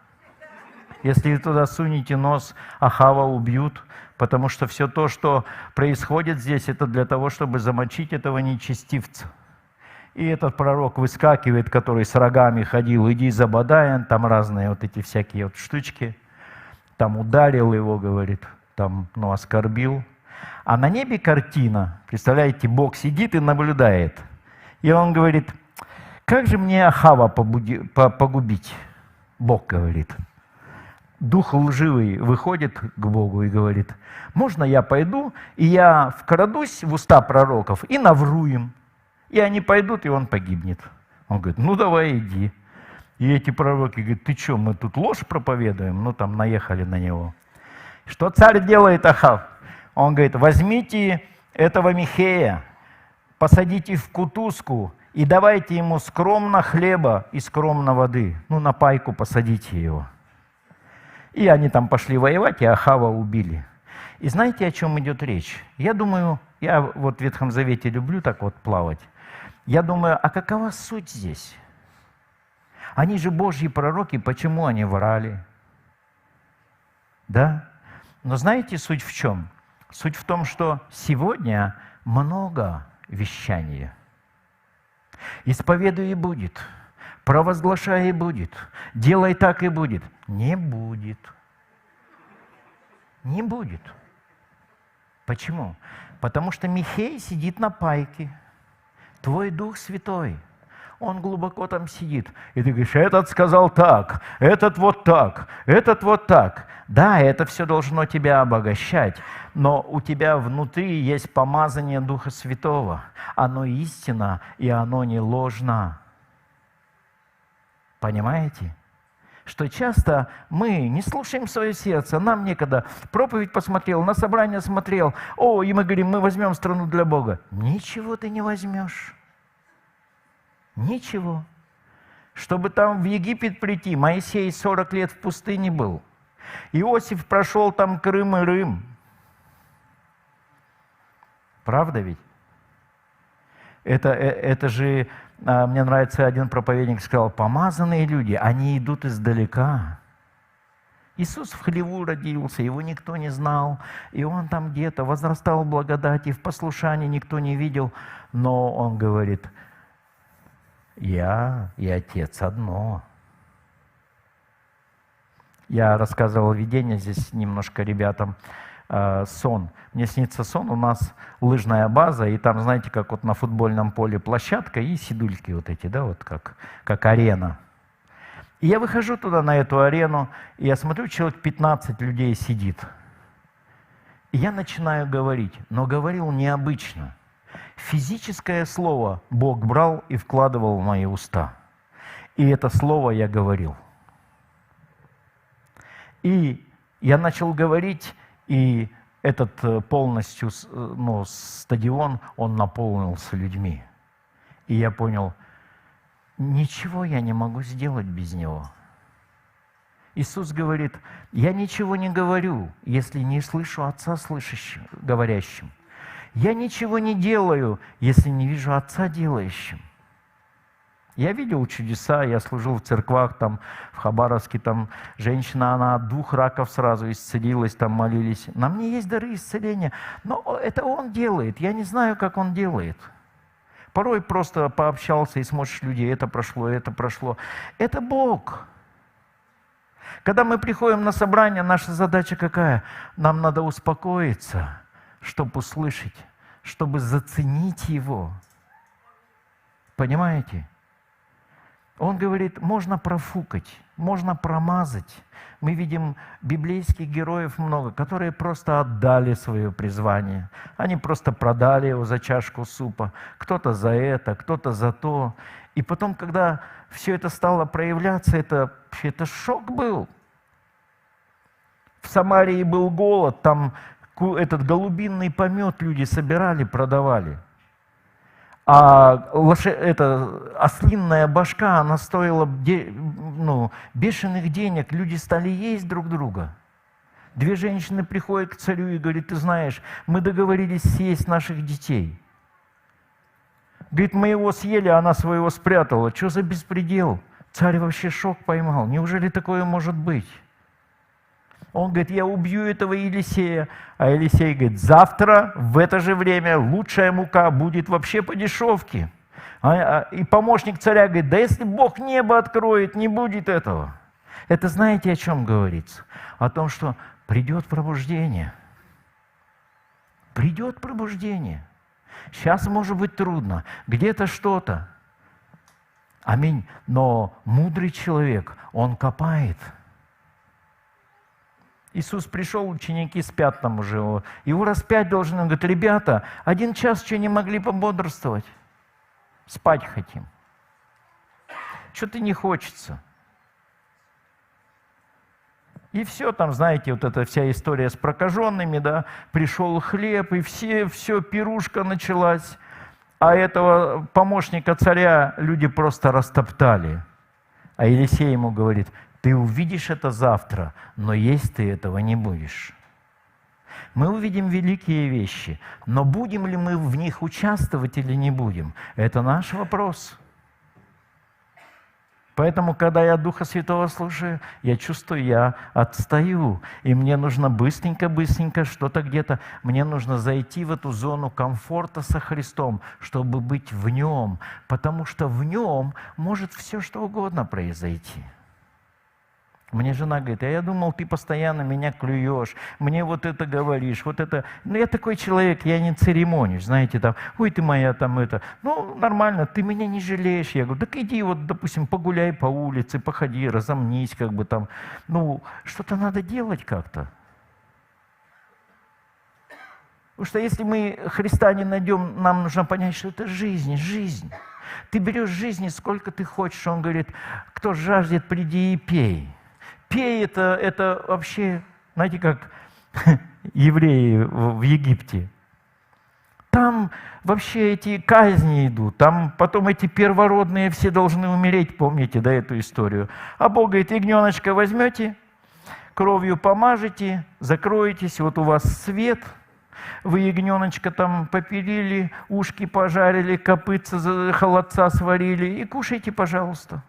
Если вы туда сунете нос, Ахава убьют, потому что все то, что происходит здесь, это для того, чтобы замочить этого нечестивца. И этот пророк выскакивает, который с рогами ходил, иди забодай, там разные вот эти всякие вот штучки, там ударил его, говорит, там, ну, оскорбил. А на небе картина, представляете, Бог сидит и наблюдает. И он говорит, как же мне Ахава погубить? Бог говорит. Дух лживый выходит к Богу и говорит, можно я пойду, и я вкрадусь в уста пророков и навру им. И они пойдут, и он погибнет. Он говорит, ну давай иди. И эти пророки говорят, ты что, мы тут ложь проповедуем? Ну там наехали на него. Что царь делает, Ахав? Он говорит, возьмите этого Михея, посадите в кутузку и давайте ему скромно хлеба и скромно воды. Ну на пайку посадите его. И они там пошли воевать, и Ахава убили. И знаете, о чем идет речь? Я думаю, я вот в Ветхом Завете люблю так вот плавать. Я думаю, а какова суть здесь? Они же Божьи пророки, почему они врали? Да? Но знаете, суть в чем? Суть в том, что сегодня много вещания. Исповедуй и будет, провозглашай и будет, делай так и будет. Не будет. Не будет. Почему? Потому что Михей сидит на пайке. Твой Дух Святой, он глубоко там сидит. И ты говоришь, этот сказал так, этот вот так, этот вот так. Да, это все должно тебя обогащать, но у тебя внутри есть помазание Духа Святого. Оно истина, и оно не ложно. Понимаете? Что часто мы не слушаем свое сердце, нам некогда. Проповедь посмотрел, на собрание смотрел. О, и мы говорим, мы возьмем страну для Бога. Ничего ты не возьмешь. Ничего. Чтобы там в Египет прийти, Моисей 40 лет в пустыне был. Иосиф прошел там Крым и Рим. Правда ведь? Это же... Мне нравится, один проповедник сказал, помазанные люди, они идут издалека. Иисус в хлеву родился, его никто не знал, и он там где-то возрастал в благодати, в послушании никто не видел, но он говорит, я и Отец одно. Я рассказывал видение здесь немножко ребятам, сон. Мне снится сон, у нас лыжная база, и там, знаете, как вот на футбольном поле площадка и сидульки вот эти, да, вот как арена. И я выхожу туда, на эту арену, и я смотрю, человек 15 людей сидит. И я начинаю говорить, но говорил необычно. Физическое слово Бог брал и вкладывал в мои уста. И это слово я говорил. И я начал говорить, и этот полностью стадион, он наполнился людьми. И я понял, ничего я не могу сделать без него. Иисус говорит, я ничего не говорю, если не слышу Отца говорящим. Я ничего не делаю, если не вижу Отца делающим. Я видел чудеса, я служил в церквах, там в Хабаровске, там женщина, она от 2 раков сразу исцелилась, там молились. На мне есть дары исцеления, но это Он делает, я не знаю, как Он делает. Порой просто пообщался и смотришь людей, это прошло, это прошло. Это Бог. Когда мы приходим на собрание, наша задача какая? Нам надо успокоиться, чтобы услышать, чтобы заценить Его. Понимаете? Он говорит, можно профукать, можно промазать. Мы видим библейских героев много, которые просто отдали свое призвание. Они просто продали его за чашку супа. Кто-то за это, кто-то за то. И потом, когда все это стало проявляться, это шок был. В Самарии был голод, там этот голубинный помет люди собирали, продавали. А ослинная башка, она стоила бешеных денег, люди стали есть друг друга. Две женщины приходят к царю и говорят: ты знаешь, мы договорились съесть наших детей. Говорит, мы его съели, а она своего спрятала. Что за беспредел? Царь вообще шок поймал. Неужели такое может быть? Он говорит, я убью этого Елисея. А Елисей говорит, завтра в это же время лучшая мука будет вообще по дешевке. И помощник царя говорит, да если Бог небо откроет, не будет этого. Это знаете, о чем говорится? О том, что придет пробуждение. Придет пробуждение. Сейчас может быть трудно, где-то что-то. Аминь. Но мудрый человек, он копает. Иисус пришел, ученики спят там уже. Его распять должны. Он говорит, ребята, 1 час что не могли пободрствовать? Спать хотим. Что-то не хочется. И все там, знаете, вот эта вся история с прокаженными, да, пришел хлеб, и все, пирушка началась. А этого помощника царя люди просто растоптали. А Елисей ему говорит, ты увидишь это завтра, но есть ты этого не будешь. Мы увидим великие вещи, но будем ли мы в них участвовать или не будем, это наш вопрос. Поэтому, когда я Духа Святого слушаю, я чувствую, я отстаю. И мне нужно быстренько что-то где-то, мне нужно зайти в эту зону комфорта со Христом, чтобы быть в Нем. Потому что в Нем может все что угодно произойти. Мне жена говорит, а я думал, ты постоянно меня клюешь, мне вот это говоришь, вот это. Ну, я такой человек, я не церемонюсь, знаете, там, ой, ты моя там это. Ну, нормально, ты меня не жалеешь. Я говорю, так иди вот, допустим, погуляй по улице, походи, разомнись, как бы там. Ну, что-то надо делать как-то. Потому что если мы Христа не найдем, нам нужно понять, что это жизнь, жизнь. Ты берешь жизни сколько ты хочешь. Он говорит, кто жаждет, приди и пей. Пей это вообще, знаете, как евреи в Египте. Там вообще эти казни идут, там потом эти первородные все должны умереть, помните, да, эту историю. А Бог говорит, ягненочка возьмете, кровью помажете, закроетесь, вот у вас свет, вы ягненочка там попилили, ушки пожарили, копытца, холодца сварили и кушайте, пожалуйста.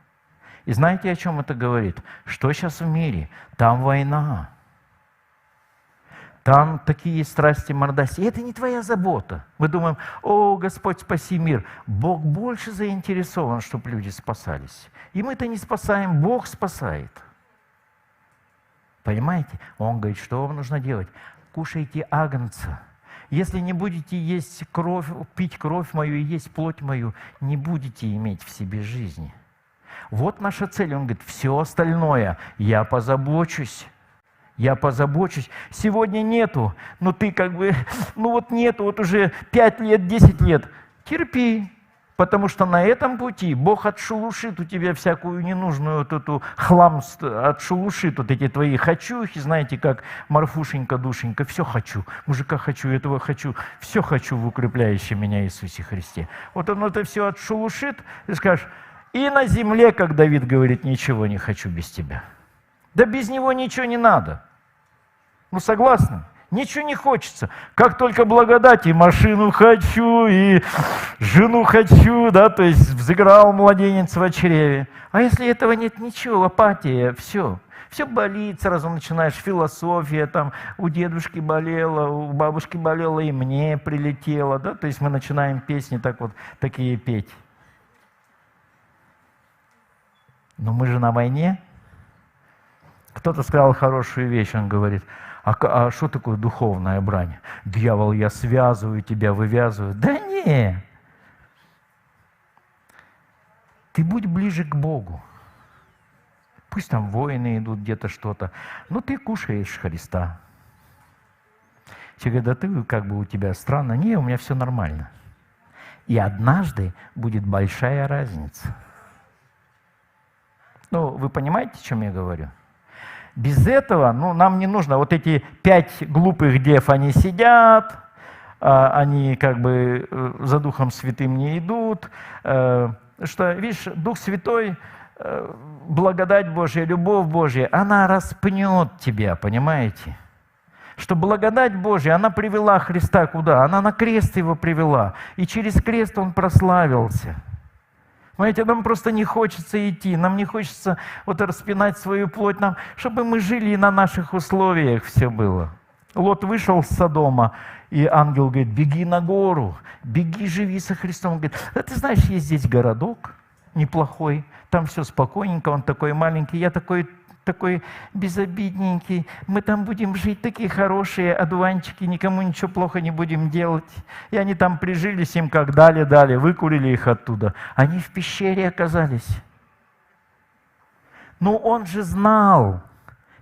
И знаете, о чем это говорит? Что сейчас в мире? Там война. Там такие страсти, мордасти. И это не твоя забота. Мы думаем, о, Господь, спаси мир. Бог больше заинтересован, чтобы люди спасались. И мы-то не спасаем, Бог спасает. Понимаете? Он говорит, что вам нужно делать? Кушайте агнца. Если не будете есть кровь, пить кровь мою и есть плоть мою, не будете иметь в себе жизни. Вот наша цель. Он говорит, все остальное я позабочусь. Я позабочусь. Сегодня нету. Ну ты как бы, ну вот нету, вот уже 5 лет, 10 лет. Терпи. Потому что на этом пути Бог отшелушит у тебя всякую ненужную вот эту хлам, отшелушит вот эти твои хочухи, знаете, как Марфушенька, душенька, все хочу, мужика хочу, этого хочу, все хочу в укрепляющем меня Иисусе Христе. Вот он это все отшелушит, и скажешь, и на земле, как Давид говорит, ничего не хочу без тебя. Да без него ничего не надо. Ну, согласны? Ничего не хочется. Как только благодать, и машину хочу, и жену хочу, да, то есть взыграл младенец в чреве. А если этого нет, ничего, апатия, все. Все болит, сразу начинаешь философия, там у дедушки болела, у бабушки болела, и мне прилетело, да, то есть мы начинаем песни так вот, такие петь. Но мы же на войне. Кто-то сказал хорошую вещь, он говорит, а что такое духовная брань? Дьявол, я связываю тебя, вывязываю. Да не! Ты будь ближе к Богу. Пусть там войны идут, где-то что-то. Но ты кушаешь Христа. Все говорят, да ты как бы у тебя странно. Не, у меня все нормально. И однажды будет большая разница. Ну, вы понимаете, о чем я говорю? Без этого, ну, нам не нужно. Вот эти 5 глупых дев, они сидят, они как бы за Духом Святым не идут. Что, видишь, Дух Святой, благодать Божья, любовь Божья, она распнет тебя, понимаете? Что благодать Божья, она привела Христа куда? Она на крест его привела. И через крест он прославился. Понимаете, нам просто не хочется идти, нам не хочется вот распинать свою плоть, нам, чтобы мы жили и на наших условиях все было. Лот вышел с Содома, и ангел говорит: беги на гору, беги, живи со Христом. Он говорит: а ты знаешь, есть здесь городок неплохой, там все спокойненько, он такой маленький, я такой безобидненький, мы там будем жить, такие хорошие одуванчики, никому ничего плохо не будем делать. И они там прижились, им как дали, выкурили их оттуда. Они в пещере оказались. Но он же знал,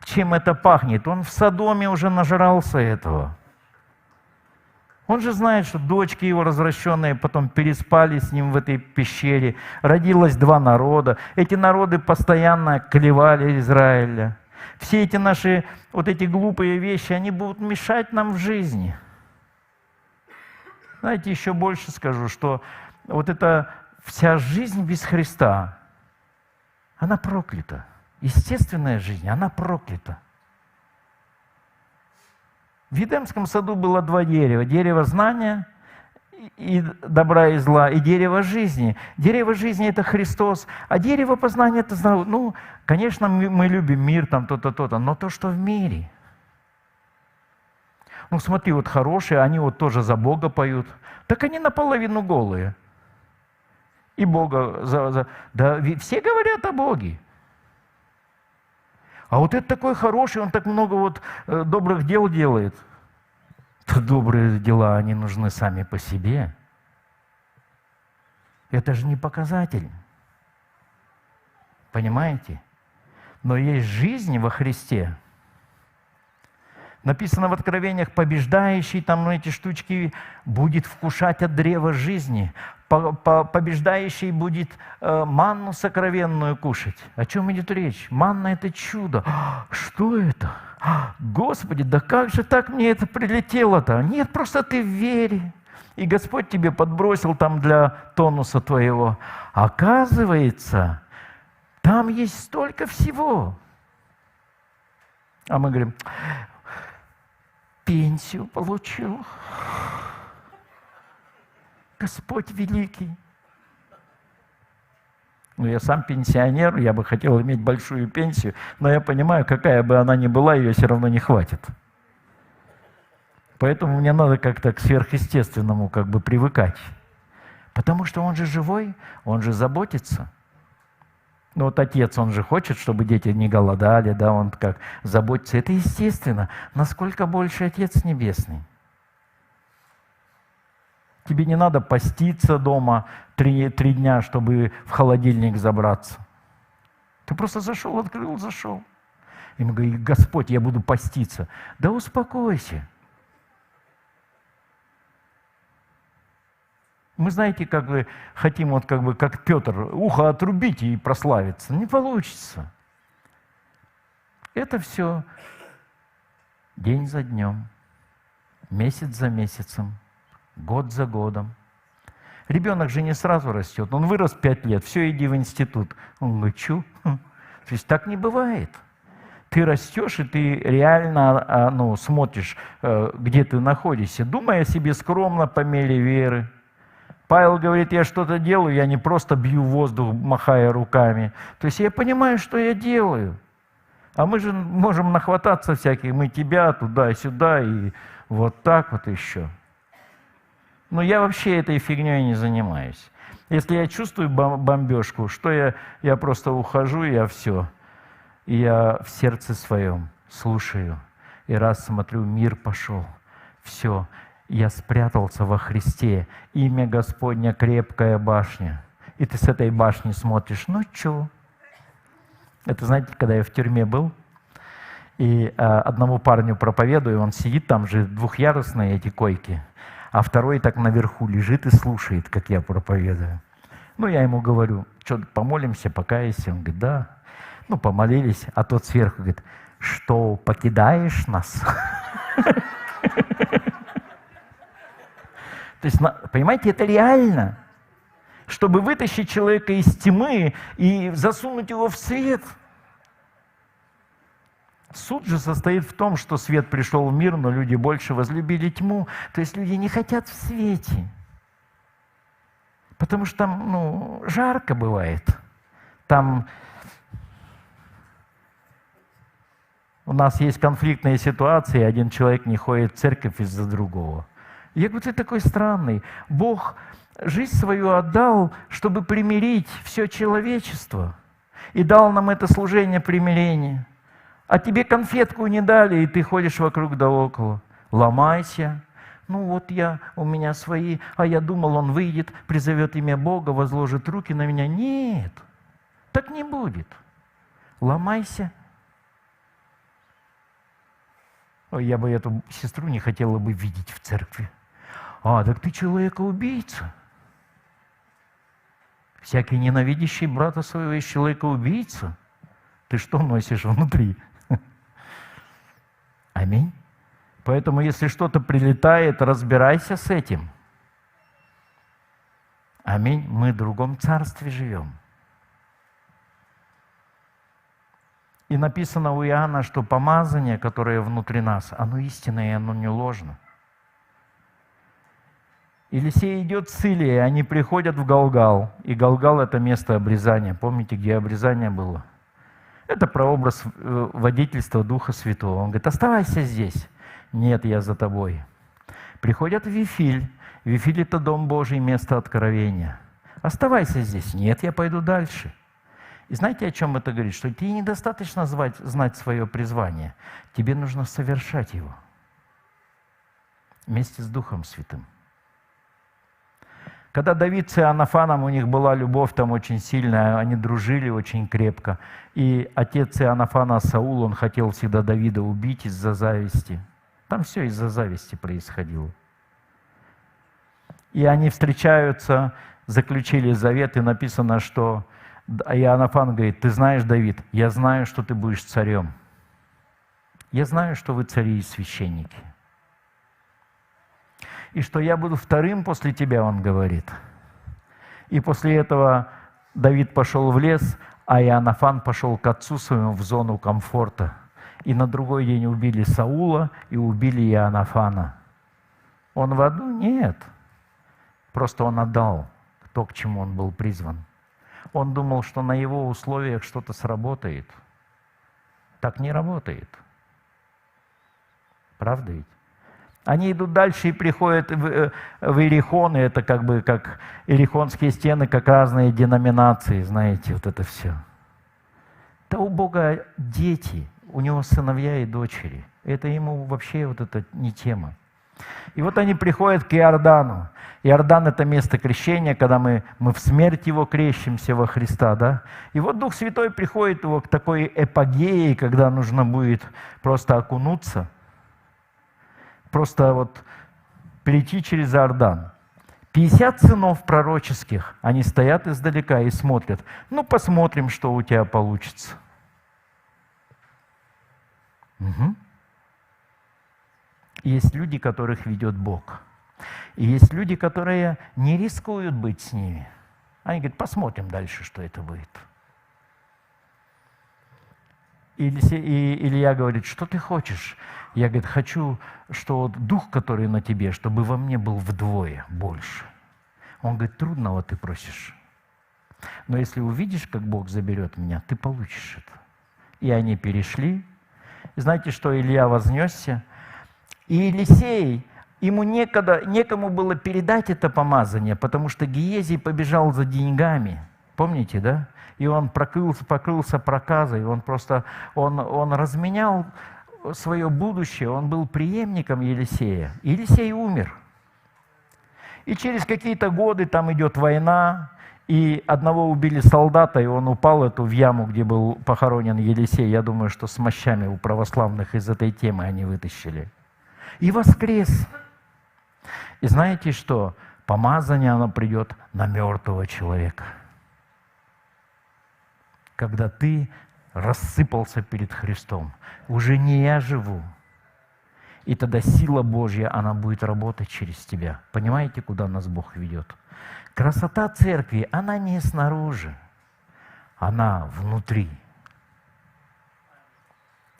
чем это пахнет. Он в Содоме уже нажрался этого. Он же знает, что дочки его развращенные потом переспали с ним в этой пещере. Родилось 2 народа. Эти народы постоянно клевали Израиля. Все эти наши вот эти глупые вещи, они будут мешать нам в жизни. Знаете, еще больше скажу, что вот эта вся жизнь без Христа, она проклята. Естественная жизнь, она проклята. В Эдемском саду было 2 дерева. Дерево знания и добра и зла, и дерево жизни. Дерево жизни – это Христос, а дерево познания – это, ну, конечно, мы любим мир, там то-то, то-то, но то, что в мире. Ну, смотри, вот хорошие, они вот тоже за Бога поют. Так они наполовину голые. И Бога, да, все говорят о Боге. А вот это такой хороший, он так много вот добрых дел делает. То добрые дела, они нужны сами по себе. Это же не показатель. Понимаете? Но есть жизнь во Христе. Написано в Откровениях: побеждающий, там, ну, эти штучки, будет вкушать от древа жизни. Побеждающий будет манну сокровенную кушать. О чем идет речь? Манна – это чудо. Что это? Господи, да как же так мне это прилетело-то? Нет, просто ты в вере. И Господь тебе подбросил там для тонуса твоего. Оказывается, там есть столько всего. А мы говорим: пенсию получил. Господь великий. Ну, я сам пенсионер, я бы хотел иметь большую пенсию, но я понимаю, какая бы она ни была, ее все равно не хватит. Поэтому мне надо как-то к сверхъестественному как бы привыкать. Потому что он же живой, он же заботится. Ну вот отец, он же хочет, чтобы дети не голодали, да, он как заботится. Это естественно. Насколько больше Отец Небесный. Тебе не надо поститься дома 3 дня, чтобы в холодильник забраться. Ты просто зашел, открыл, зашел. И мы говорим: Господь, я буду поститься. Да успокойся. Мы, знаете, как бы хотим, вот как бы, как Петр, ухо отрубить и прославиться. Не получится. Это все день за днем, месяц за месяцем, год за годом. Ребенок же не сразу растет. Он вырос 5 лет, все, иди в институт. Он говорит: чё? То есть так не бывает. Ты растешь, и ты реально смотришь, где ты находишься. Думай о себе скромно, по мере веры. Павел говорит: я что-то делаю, я не просто бью воздух, махая руками. То есть я понимаю, что я делаю. А мы же можем нахвататься всяких, мы тебя туда-сюда, и вот так вот еще. Но я вообще этой фигней не занимаюсь. Если я чувствую бомбежку, что я просто ухожу, и я все. И я в сердце своем слушаю. И раз смотрю, мир пошел. Все. Я спрятался во Христе. Имя Господня — крепкая башня. И ты с этой башни смотришь: ну чё? Это, знаете, когда я в тюрьме был, и одному парню проповедую, он сидит, там же 2-ярусные эти койки, а второй так наверху лежит и слушает, как я проповедую. Ну, я ему говорю: что, помолимся, покаемся? Он говорит: да. Ну, помолились, а тот сверху говорит: что покидаешь нас. То есть, понимаете, это реально. Чтобы вытащить человека из тьмы и засунуть его в свет. Суд же состоит в том, что свет пришел в мир, но люди больше возлюбили тьму. То есть люди не хотят в свете. Потому что там, жарко бывает. Там у нас есть конфликтные ситуации, один человек не ходит в церковь из-за другого. Я говорю, ты такой странный. Бог жизнь свою отдал, чтобы примирить все человечество. И дал нам это служение примирения. А тебе конфетку не дали, и ты ходишь вокруг да около. Ломайся. У меня свои, а я думал, он выйдет, призовет имя Бога, возложит руки на меня. Нет, так не будет. Ломайся. Ой, я бы эту сестру не хотела бы видеть в церкви. Так ты человека-убийца. Всякий ненавидящий брата своего есть человека-убийца. Ты что носишь внутри? Аминь. Поэтому, если что-то прилетает, разбирайся с этим. Аминь. Мы в другом царстве живем. И написано у Иоанна, что помазание, которое внутри нас, оно истинное и оно не ложно. Елисей идет с Илией, они приходят в Галгал. И Галгал – это место обрезания. Помните, где обрезание было? Это прообраз водительства Духа Святого. Он говорит, оставайся здесь. Нет, я за тобой. Приходят в Вифиль. Вифиль – это Дом Божий, место откровения. Оставайся здесь. Нет, я пойду дальше. И знаете, о чем это говорит? Что тебе недостаточно знать свое призвание. Тебе нужно совершать его. Вместе с Духом Святым. Когда Давид с Иоаннафаном, у них была любовь там очень сильная, они дружили очень крепко. И отец Иоаннафана Саул, он хотел всегда Давида убить из-за зависти. Там все из-за зависти происходило. И они встречаются, заключили завет, и написано, что Иоаннафан говорит, ты знаешь, Давид, я знаю, что ты будешь царем. Я знаю, что вы цари и священники. И что я буду вторым после тебя, он говорит. И после этого Давид пошел в лес, а Иоаннафан пошел к отцу своему в зону комфорта. И на другой день убили Саула и убили Иоаннафана. Он в аду? Нет. Просто он отдал то, к чему он был призван. Он думал, что на его условиях что-то сработает. Так не работает. Правда ведь? Они идут дальше и приходят в Иерихон, и это как Иерихонские стены, как разные деноминации, знаете, вот это все. Да у Бога дети, у Него сыновья и дочери. Это ему вообще вот это не тема. И вот они приходят к Иордану. Иордан – это место крещения, когда мы в смерть Его крещимся во Христа, да? И вот Дух Святой приходит его к такой эпогее, когда нужно будет просто окунуться, просто вот перейти через Иордан. 50 сынов пророческих, они стоят издалека и смотрят. Посмотрим, что у тебя получится. Угу. Есть люди, которых ведет Бог. И есть люди, которые не рискуют быть с ними. Они говорят, посмотрим дальше, что это будет. И Илья говорит, что ты хочешь? Я, говорит, хочу, что дух, который на тебе, чтобы во мне был вдвое больше. Он говорит, трудного ты просишь. Но если увидишь, как Бог заберет меня, ты получишь это. И они перешли. И знаете, что Илья вознесся? И Елисей, ему некому было передать это помазание, потому что Гиезий побежал за деньгами. Помните, да? И он покрылся проказой, он разменял свое будущее, он был преемником Елисея. Елисей умер. И через какие-то годы там идет война, и одного убили солдата, и он упал в яму, где был похоронен Елисей. Я думаю, что с мощами у православных из этой темы они вытащили. И воскрес. И знаете что? Помазание, оно придет на мертвого человека. Когда ты рассыпался перед Христом. Уже не я живу. И тогда сила Божья, она будет работать через тебя. Понимаете, куда нас Бог ведет? Красота церкви, она не снаружи, она внутри.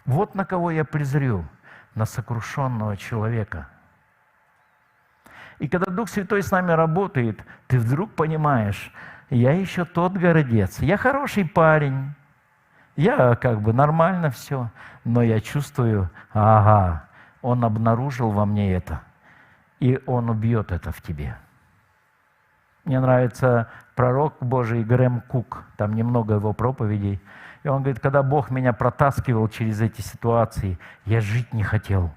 Вот на кого я презрю, на сокрушенного человека. И когда Дух Святой с нами работает, ты вдруг понимаешь, я еще тот гордец, я хороший парень, я как бы нормально все, но я чувствую, ага, Он обнаружил во мне это, и Он убьет это в тебе. Мне нравится пророк Божий Грэм Кук, там немного его проповедей. И он говорит, когда Бог меня протаскивал через эти ситуации, я жить не хотел.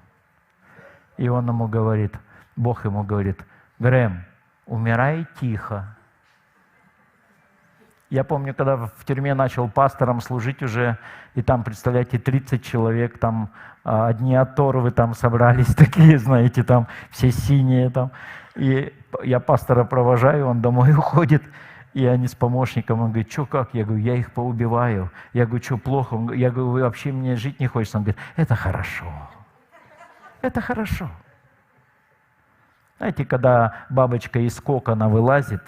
И он ему говорит, Бог ему говорит, Грэм, умирай тихо. Я помню, когда в тюрьме начал пастором служить уже, и там, представляете, 30 человек, там одни оторвы там собрались такие, знаете, там все синие там. И я пастора провожаю, он домой уходит, и они с помощником, он говорит, что как? Я говорю, я их поубиваю. Я говорю, что плохо? Я говорю, вы вообще мне жить не хочется? Он говорит, это хорошо. Это хорошо. Знаете, когда бабочка из кокона вылазит,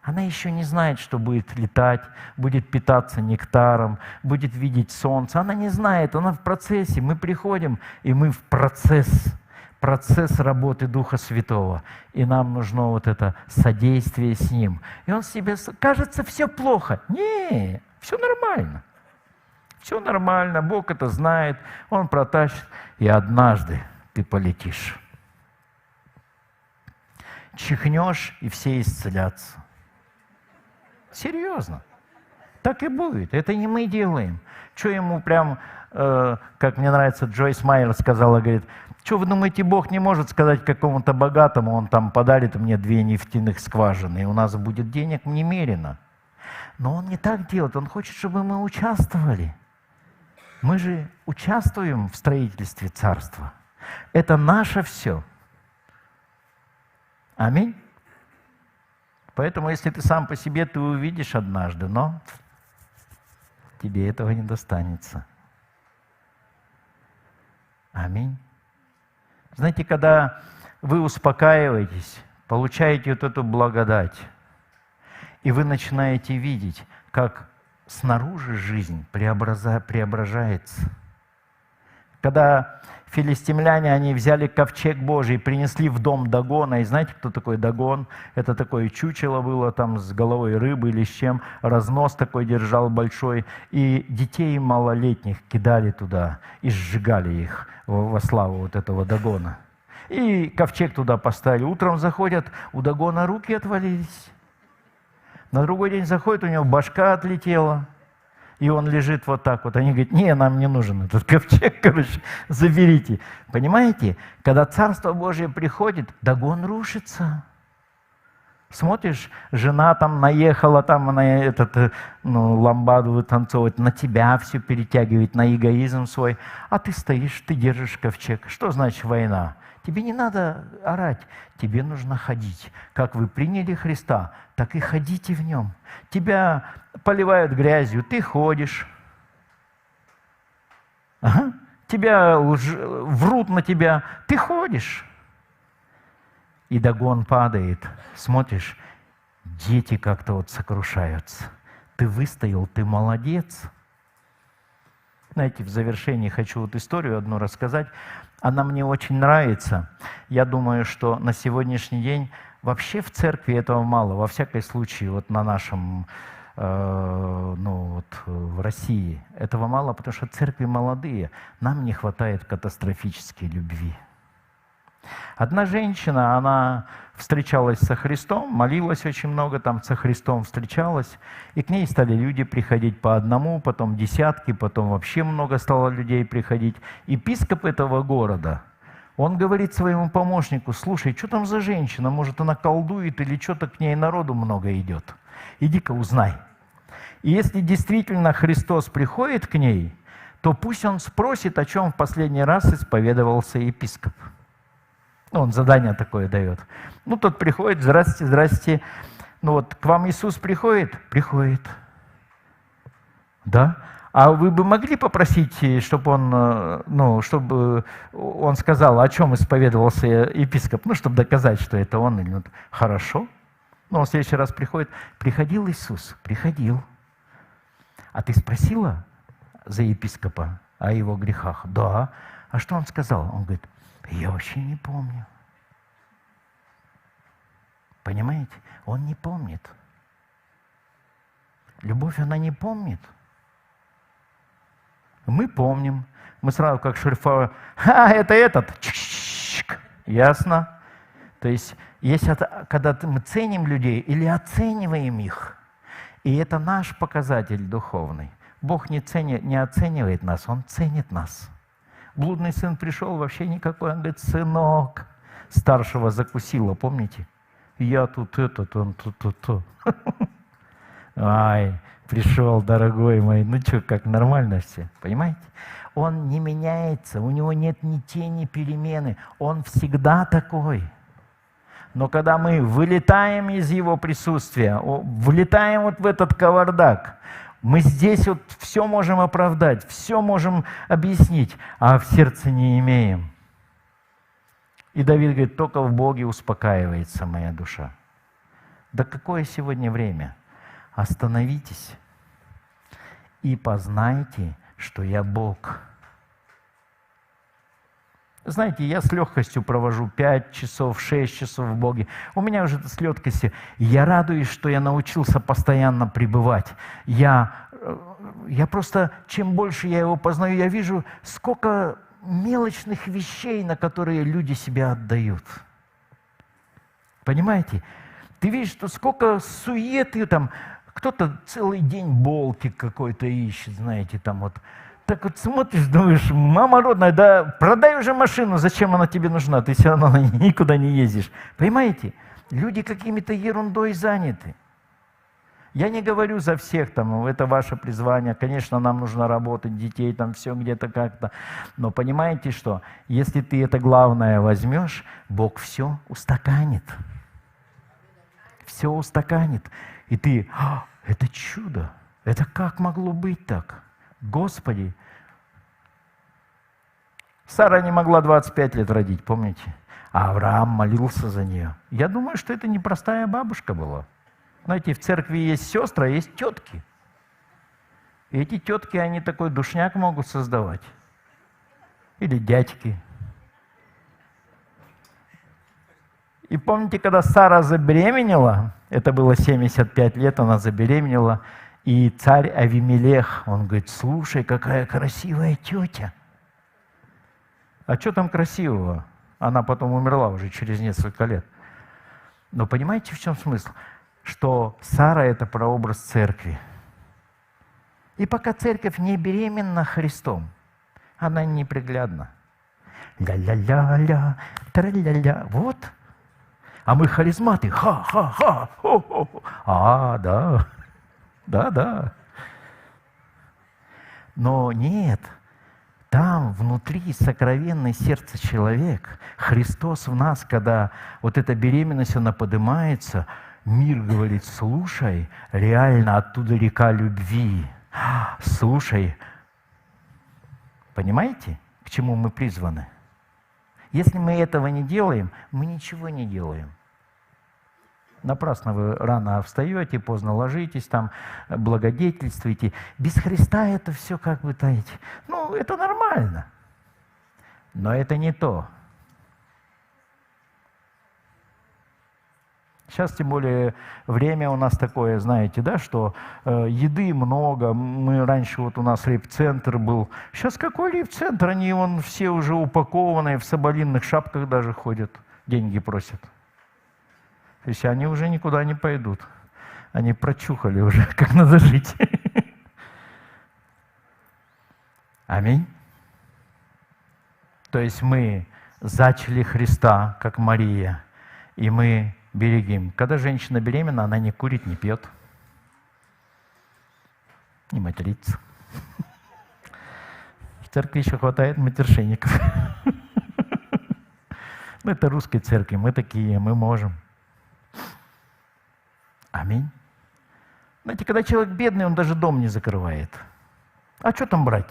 она еще не знает, что будет летать, будет питаться нектаром, будет видеть солнце. Она не знает, она в процессе. Мы приходим, и мы в процесс работы Духа Святого. И нам нужно вот это содействие с Ним. И он себе, кажется, все плохо. Не, все нормально. Все нормально, Бог это знает, Он протащит, и однажды ты полетишь. Чихнешь, и все исцелятся. Серьезно. Так и будет. Это не мы делаем. Что ему прям, как мне нравится, Джойс Майер сказала, говорит, что вы думаете, Бог не может сказать какому-то богатому, он там подарит мне 2 нефтяных скважины, и у нас будет денег немерено. Но он не так делает, он хочет, чтобы мы участвовали. Мы же участвуем в строительстве царства. Это наше все. Аминь. Поэтому, если ты сам по себе, ты увидишь однажды, но тебе этого не достанется. Аминь. Знаете, когда вы успокаиваетесь, получаете вот эту благодать, и вы начинаете видеть, как снаружи жизнь преображается. Когда филистимляне, они взяли ковчег Божий, принесли в дом Дагона. И знаете, кто такой Дагон? Это такое чучело было там с головой рыбы или с чем. Разнос такой держал большой. И детей малолетних кидали туда и сжигали их во славу вот этого Дагона. И ковчег туда поставили. Утром заходят, у Дагона руки отвалились. На другой день заходит, у него башка отлетела. И он лежит вот так вот. Они говорят, не, нам не нужен этот ковчег, короче, заберите. Понимаете, когда Царство Божие приходит, Дагон рушится. Смотришь, жена там наехала там на этот, ламбаду вытанцовывать, на тебя все перетягивает, на эгоизм свой. А ты стоишь, ты держишь ковчег. Что значит война? Тебе не надо орать, тебе нужно ходить. Как вы приняли Христа, так и ходите в Нем. Тебя поливают грязью, ты ходишь. Ага. Тебя врут на тебя, ты ходишь. И Дагон падает, смотришь, дети как-то вот сокрушаются. Ты выстоял, ты молодец. Знаете, в завершении хочу вот историю одну рассказать. Она мне очень нравится. Я думаю, что на сегодняшний день вообще в церкви этого мало. Во всяком случае, вот на нашем, в России этого мало, потому что церкви молодые. Нам не хватает катастрофической любви. Одна женщина, она встречалась со Христом, молилась очень много, там со Христом встречалась, и к ней стали люди приходить по одному, потом десятки, потом вообще много стало людей приходить. Епископ этого города, он говорит своему помощнику, слушай, что там за женщина, может она колдует или что-то к ней народу много идет, иди-ка узнай. И если действительно Христос приходит к ней, то пусть он спросит, о чем в последний раз исповедовался епископ. Он задание такое дает. Тот приходит, здрасте, здрасте. К вам Иисус приходит? Приходит. Да? А вы бы могли попросить, чтобы чтобы он сказал, о чем исповедовался епископ, чтобы доказать, что это он? Или хорошо. Но он в следующий раз приходит. Приходил Иисус? Приходил. А ты спросила за епископа о его грехах? Да. А что он сказал? Он говорит, я вообще не помню. Понимаете? Он не помнит. Любовь, она не помнит. Мы помним. Мы сразу как шерифа, это этот. Чик-чик. Ясно? То есть, когда мы ценим людей или оцениваем их, и это наш показатель духовный. Бог не оценивает нас, Он ценит нас. Блудный сын пришел, вообще никакой. Он говорит, сынок, старшего закусила, помните? Я тут он тут. Ай, пришел, дорогой мой, как нормально все, понимаете? Он не меняется, у него нет ни тени перемены, он всегда такой. Но когда мы вылетаем из его присутствия, влетаем вот в этот кавардак, мы здесь вот все можем оправдать, все можем объяснить, а в сердце не имеем. И Давид говорит, только в Боге успокаивается моя душа. Да какое сегодня время? Остановитесь и познайте, что я Бог. Знаете, я с легкостью провожу 5 часов, 6 часов в Боге. У меня уже с легкостью. Я радуюсь, что я научился постоянно пребывать. Я просто, чем больше я его познаю, я вижу, сколько мелочных вещей, на которые люди себя отдают. Понимаете? Ты видишь, что сколько суеты там, кто-то целый день болтик какой-то ищет, знаете, там вот. Так вот смотришь, думаешь, мама родная, да продай уже машину, зачем она тебе нужна, ты все равно никуда не ездишь. Понимаете? Люди какими-то ерундой заняты. Я не говорю за всех, там, это ваше призвание, конечно, нам нужно работать, детей там все где-то как-то. Но понимаете что? Если ты это главное возьмешь, Бог все устаканит. Все устаканит. И ты, это чудо, это как могло быть так? Господи, Сара не могла 25 лет родить, помните? А Авраам молился за нее. Я думаю, что это непростая бабушка была. Знаете, в церкви есть сестры, а есть тетки. И эти тетки, они такой душняк могут создавать. Или дядьки. И помните, когда Сара забеременела, это было 75 лет, она забеременела, и царь Авимелех, он говорит, слушай, какая красивая тетя. А что там красивого? Она потом умерла уже через несколько лет. Но понимаете, в чем смысл? Что Сара – это прообраз церкви. И пока церковь не беременна Христом, она неприглядна. Ля-ля-ля-ля, тра-ля-ля. Вот. А мы харизматы. Ха-ха-ха. Хо-хо-хо. А, да. Да. Но нет. Там, внутри, сокровенное сердце человек, Христос в нас, когда вот эта беременность, она поднимается, мир говорит, слушай, реально оттуда река любви. Слушай, понимаете, к чему мы призваны? Если мы этого не делаем, мы ничего не делаем. Напрасно вы рано встаете, поздно ложитесь, там благодетельствуете. Без Христа это все как бы, знаете, это нормально. Но это не то. Сейчас, тем более, время у нас такое, знаете, да, что еды много. Мы раньше, вот у нас рейв-центр был. Сейчас какой рейв-центр? Они все уже упакованные, в соболиных шапках даже ходят, деньги просят. То есть они уже никуда не пойдут. Они прочухали уже, как надо жить. Аминь. То есть мы зачали Христа, как Мария, и мы берегим. Когда женщина беременна, она не курит, не пьет, не матерится. В церкви еще хватает матершинников. Это русской церкви, мы такие, мы можем. Аминь. Знаете, когда человек бедный, он даже дом не закрывает. А что там брать?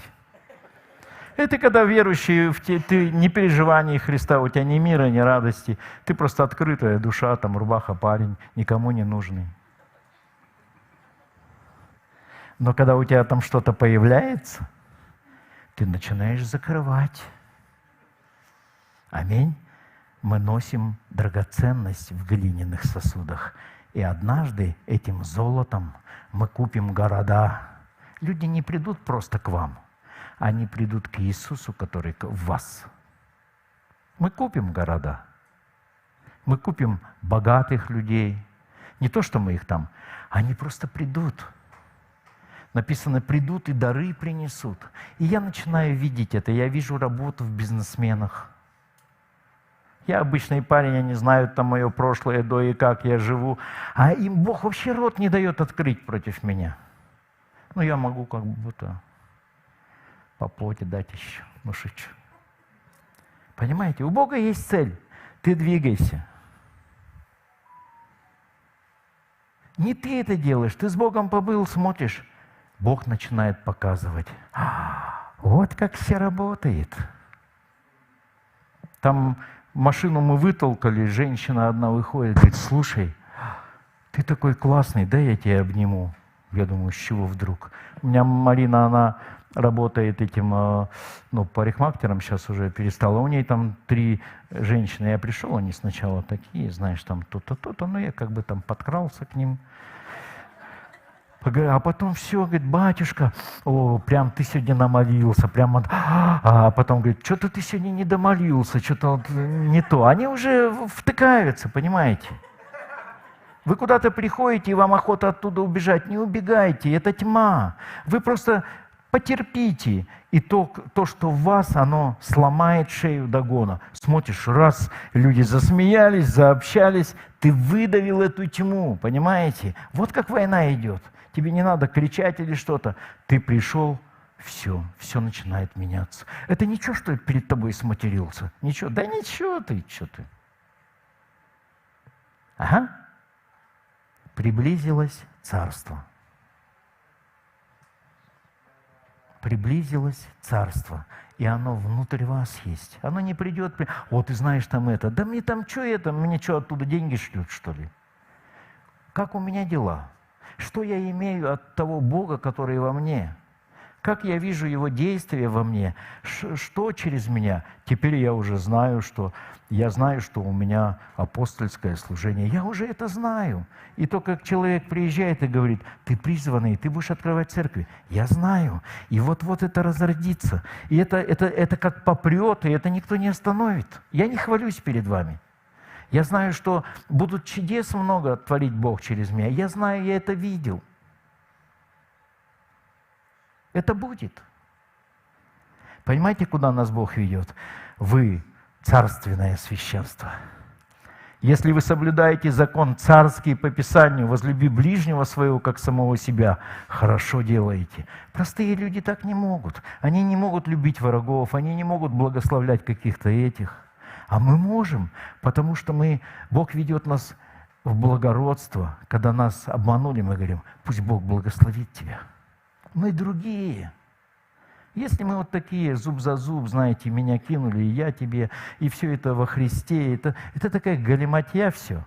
Это когда верующий, ты не переживаний Христа, у тебя ни мира, ни радости. Ты просто открытая душа, там рубаха, парень, никому не нужный. Но когда у тебя там что-то появляется, ты начинаешь закрывать. Аминь. Мы носим драгоценность в глиняных сосудах. И однажды этим золотом мы купим города. Люди не придут просто к вам. Они придут к Иисусу, который в вас. Мы купим города. Мы купим богатых людей. Не то, что мы их там. Они просто придут. Написано, придут и дары принесут. И я начинаю видеть это. Я вижу работу в бизнесменах. Я обычный парень, они знают там мое прошлое, до и как я живу. А им Бог вообще рот не дает открыть против меня. Ну, я могу как будто по плоти дать еще. Ну, шучу. Понимаете, у Бога есть цель. Ты двигайся. Не ты это делаешь. Ты с Богом побыл, смотришь. Бог начинает показывать. Вот как все работает. Там машину мы вытолкали, женщина одна выходит, говорит, слушай, ты такой классный, дай я тебя обниму. Я думаю, с чего вдруг? У меня Марина, она работает этим, парикмахером, сейчас уже перестала. У ней там 3 женщины. Я пришел, они сначала такие, знаешь, там то-то, то-то, но я как бы там подкрался к ним. А потом все, говорит, батюшка, прям ты сегодня намолился, прям, а потом говорит, что-то ты сегодня не домолился, что-то не то. Они уже втыкаются, понимаете? Вы куда-то приходите, и вам охота оттуда убежать. Не убегайте, это тьма. Вы просто потерпите. И то, что в вас, оно сломает шею догона. Смотришь, раз люди засмеялись, заобщались, ты выдавил эту тьму, понимаете? Вот как война идет. Тебе не надо кричать или что-то. Ты пришел, все начинает меняться. Это ничего, что я перед тобой сматерился? Ничего. Да ничего ты, что ты. Ага. Приблизилось царство. Приблизилось царство. И оно внутрь вас есть. Оно не придет. Ты знаешь там это. Да мне там что это? Мне что, оттуда деньги шлют, что ли? Как у меня дела? Что я имею от того Бога, который во мне? Как я вижу Его действия во мне? Что через меня? Теперь я уже знаю, что у меня апостольское служение. Я уже это знаю. И то, как человек приезжает и говорит, ты призванный, ты будешь открывать церкви. Я знаю. И вот это разродится. И это как попрет, и это никто не остановит. Я не хвалюсь перед вами. Я знаю, что будут чудес много творить Бог через меня. Я знаю, я это видел. Это будет. Понимаете, куда нас Бог ведет? Вы царственное священство. Если вы соблюдаете закон царский по Писанию, возлюби ближнего своего, как самого себя, хорошо делаете. Простые люди так не могут. Они не могут любить врагов, они не могут благословлять каких-то этих. А мы можем, потому что Бог ведет нас в благородство. Когда нас обманули, мы говорим, пусть Бог благословит тебя. Мы другие. Если мы вот такие, зуб за зуб, знаете, меня кинули, и я тебе, и все это во Христе, это такая галиматья все.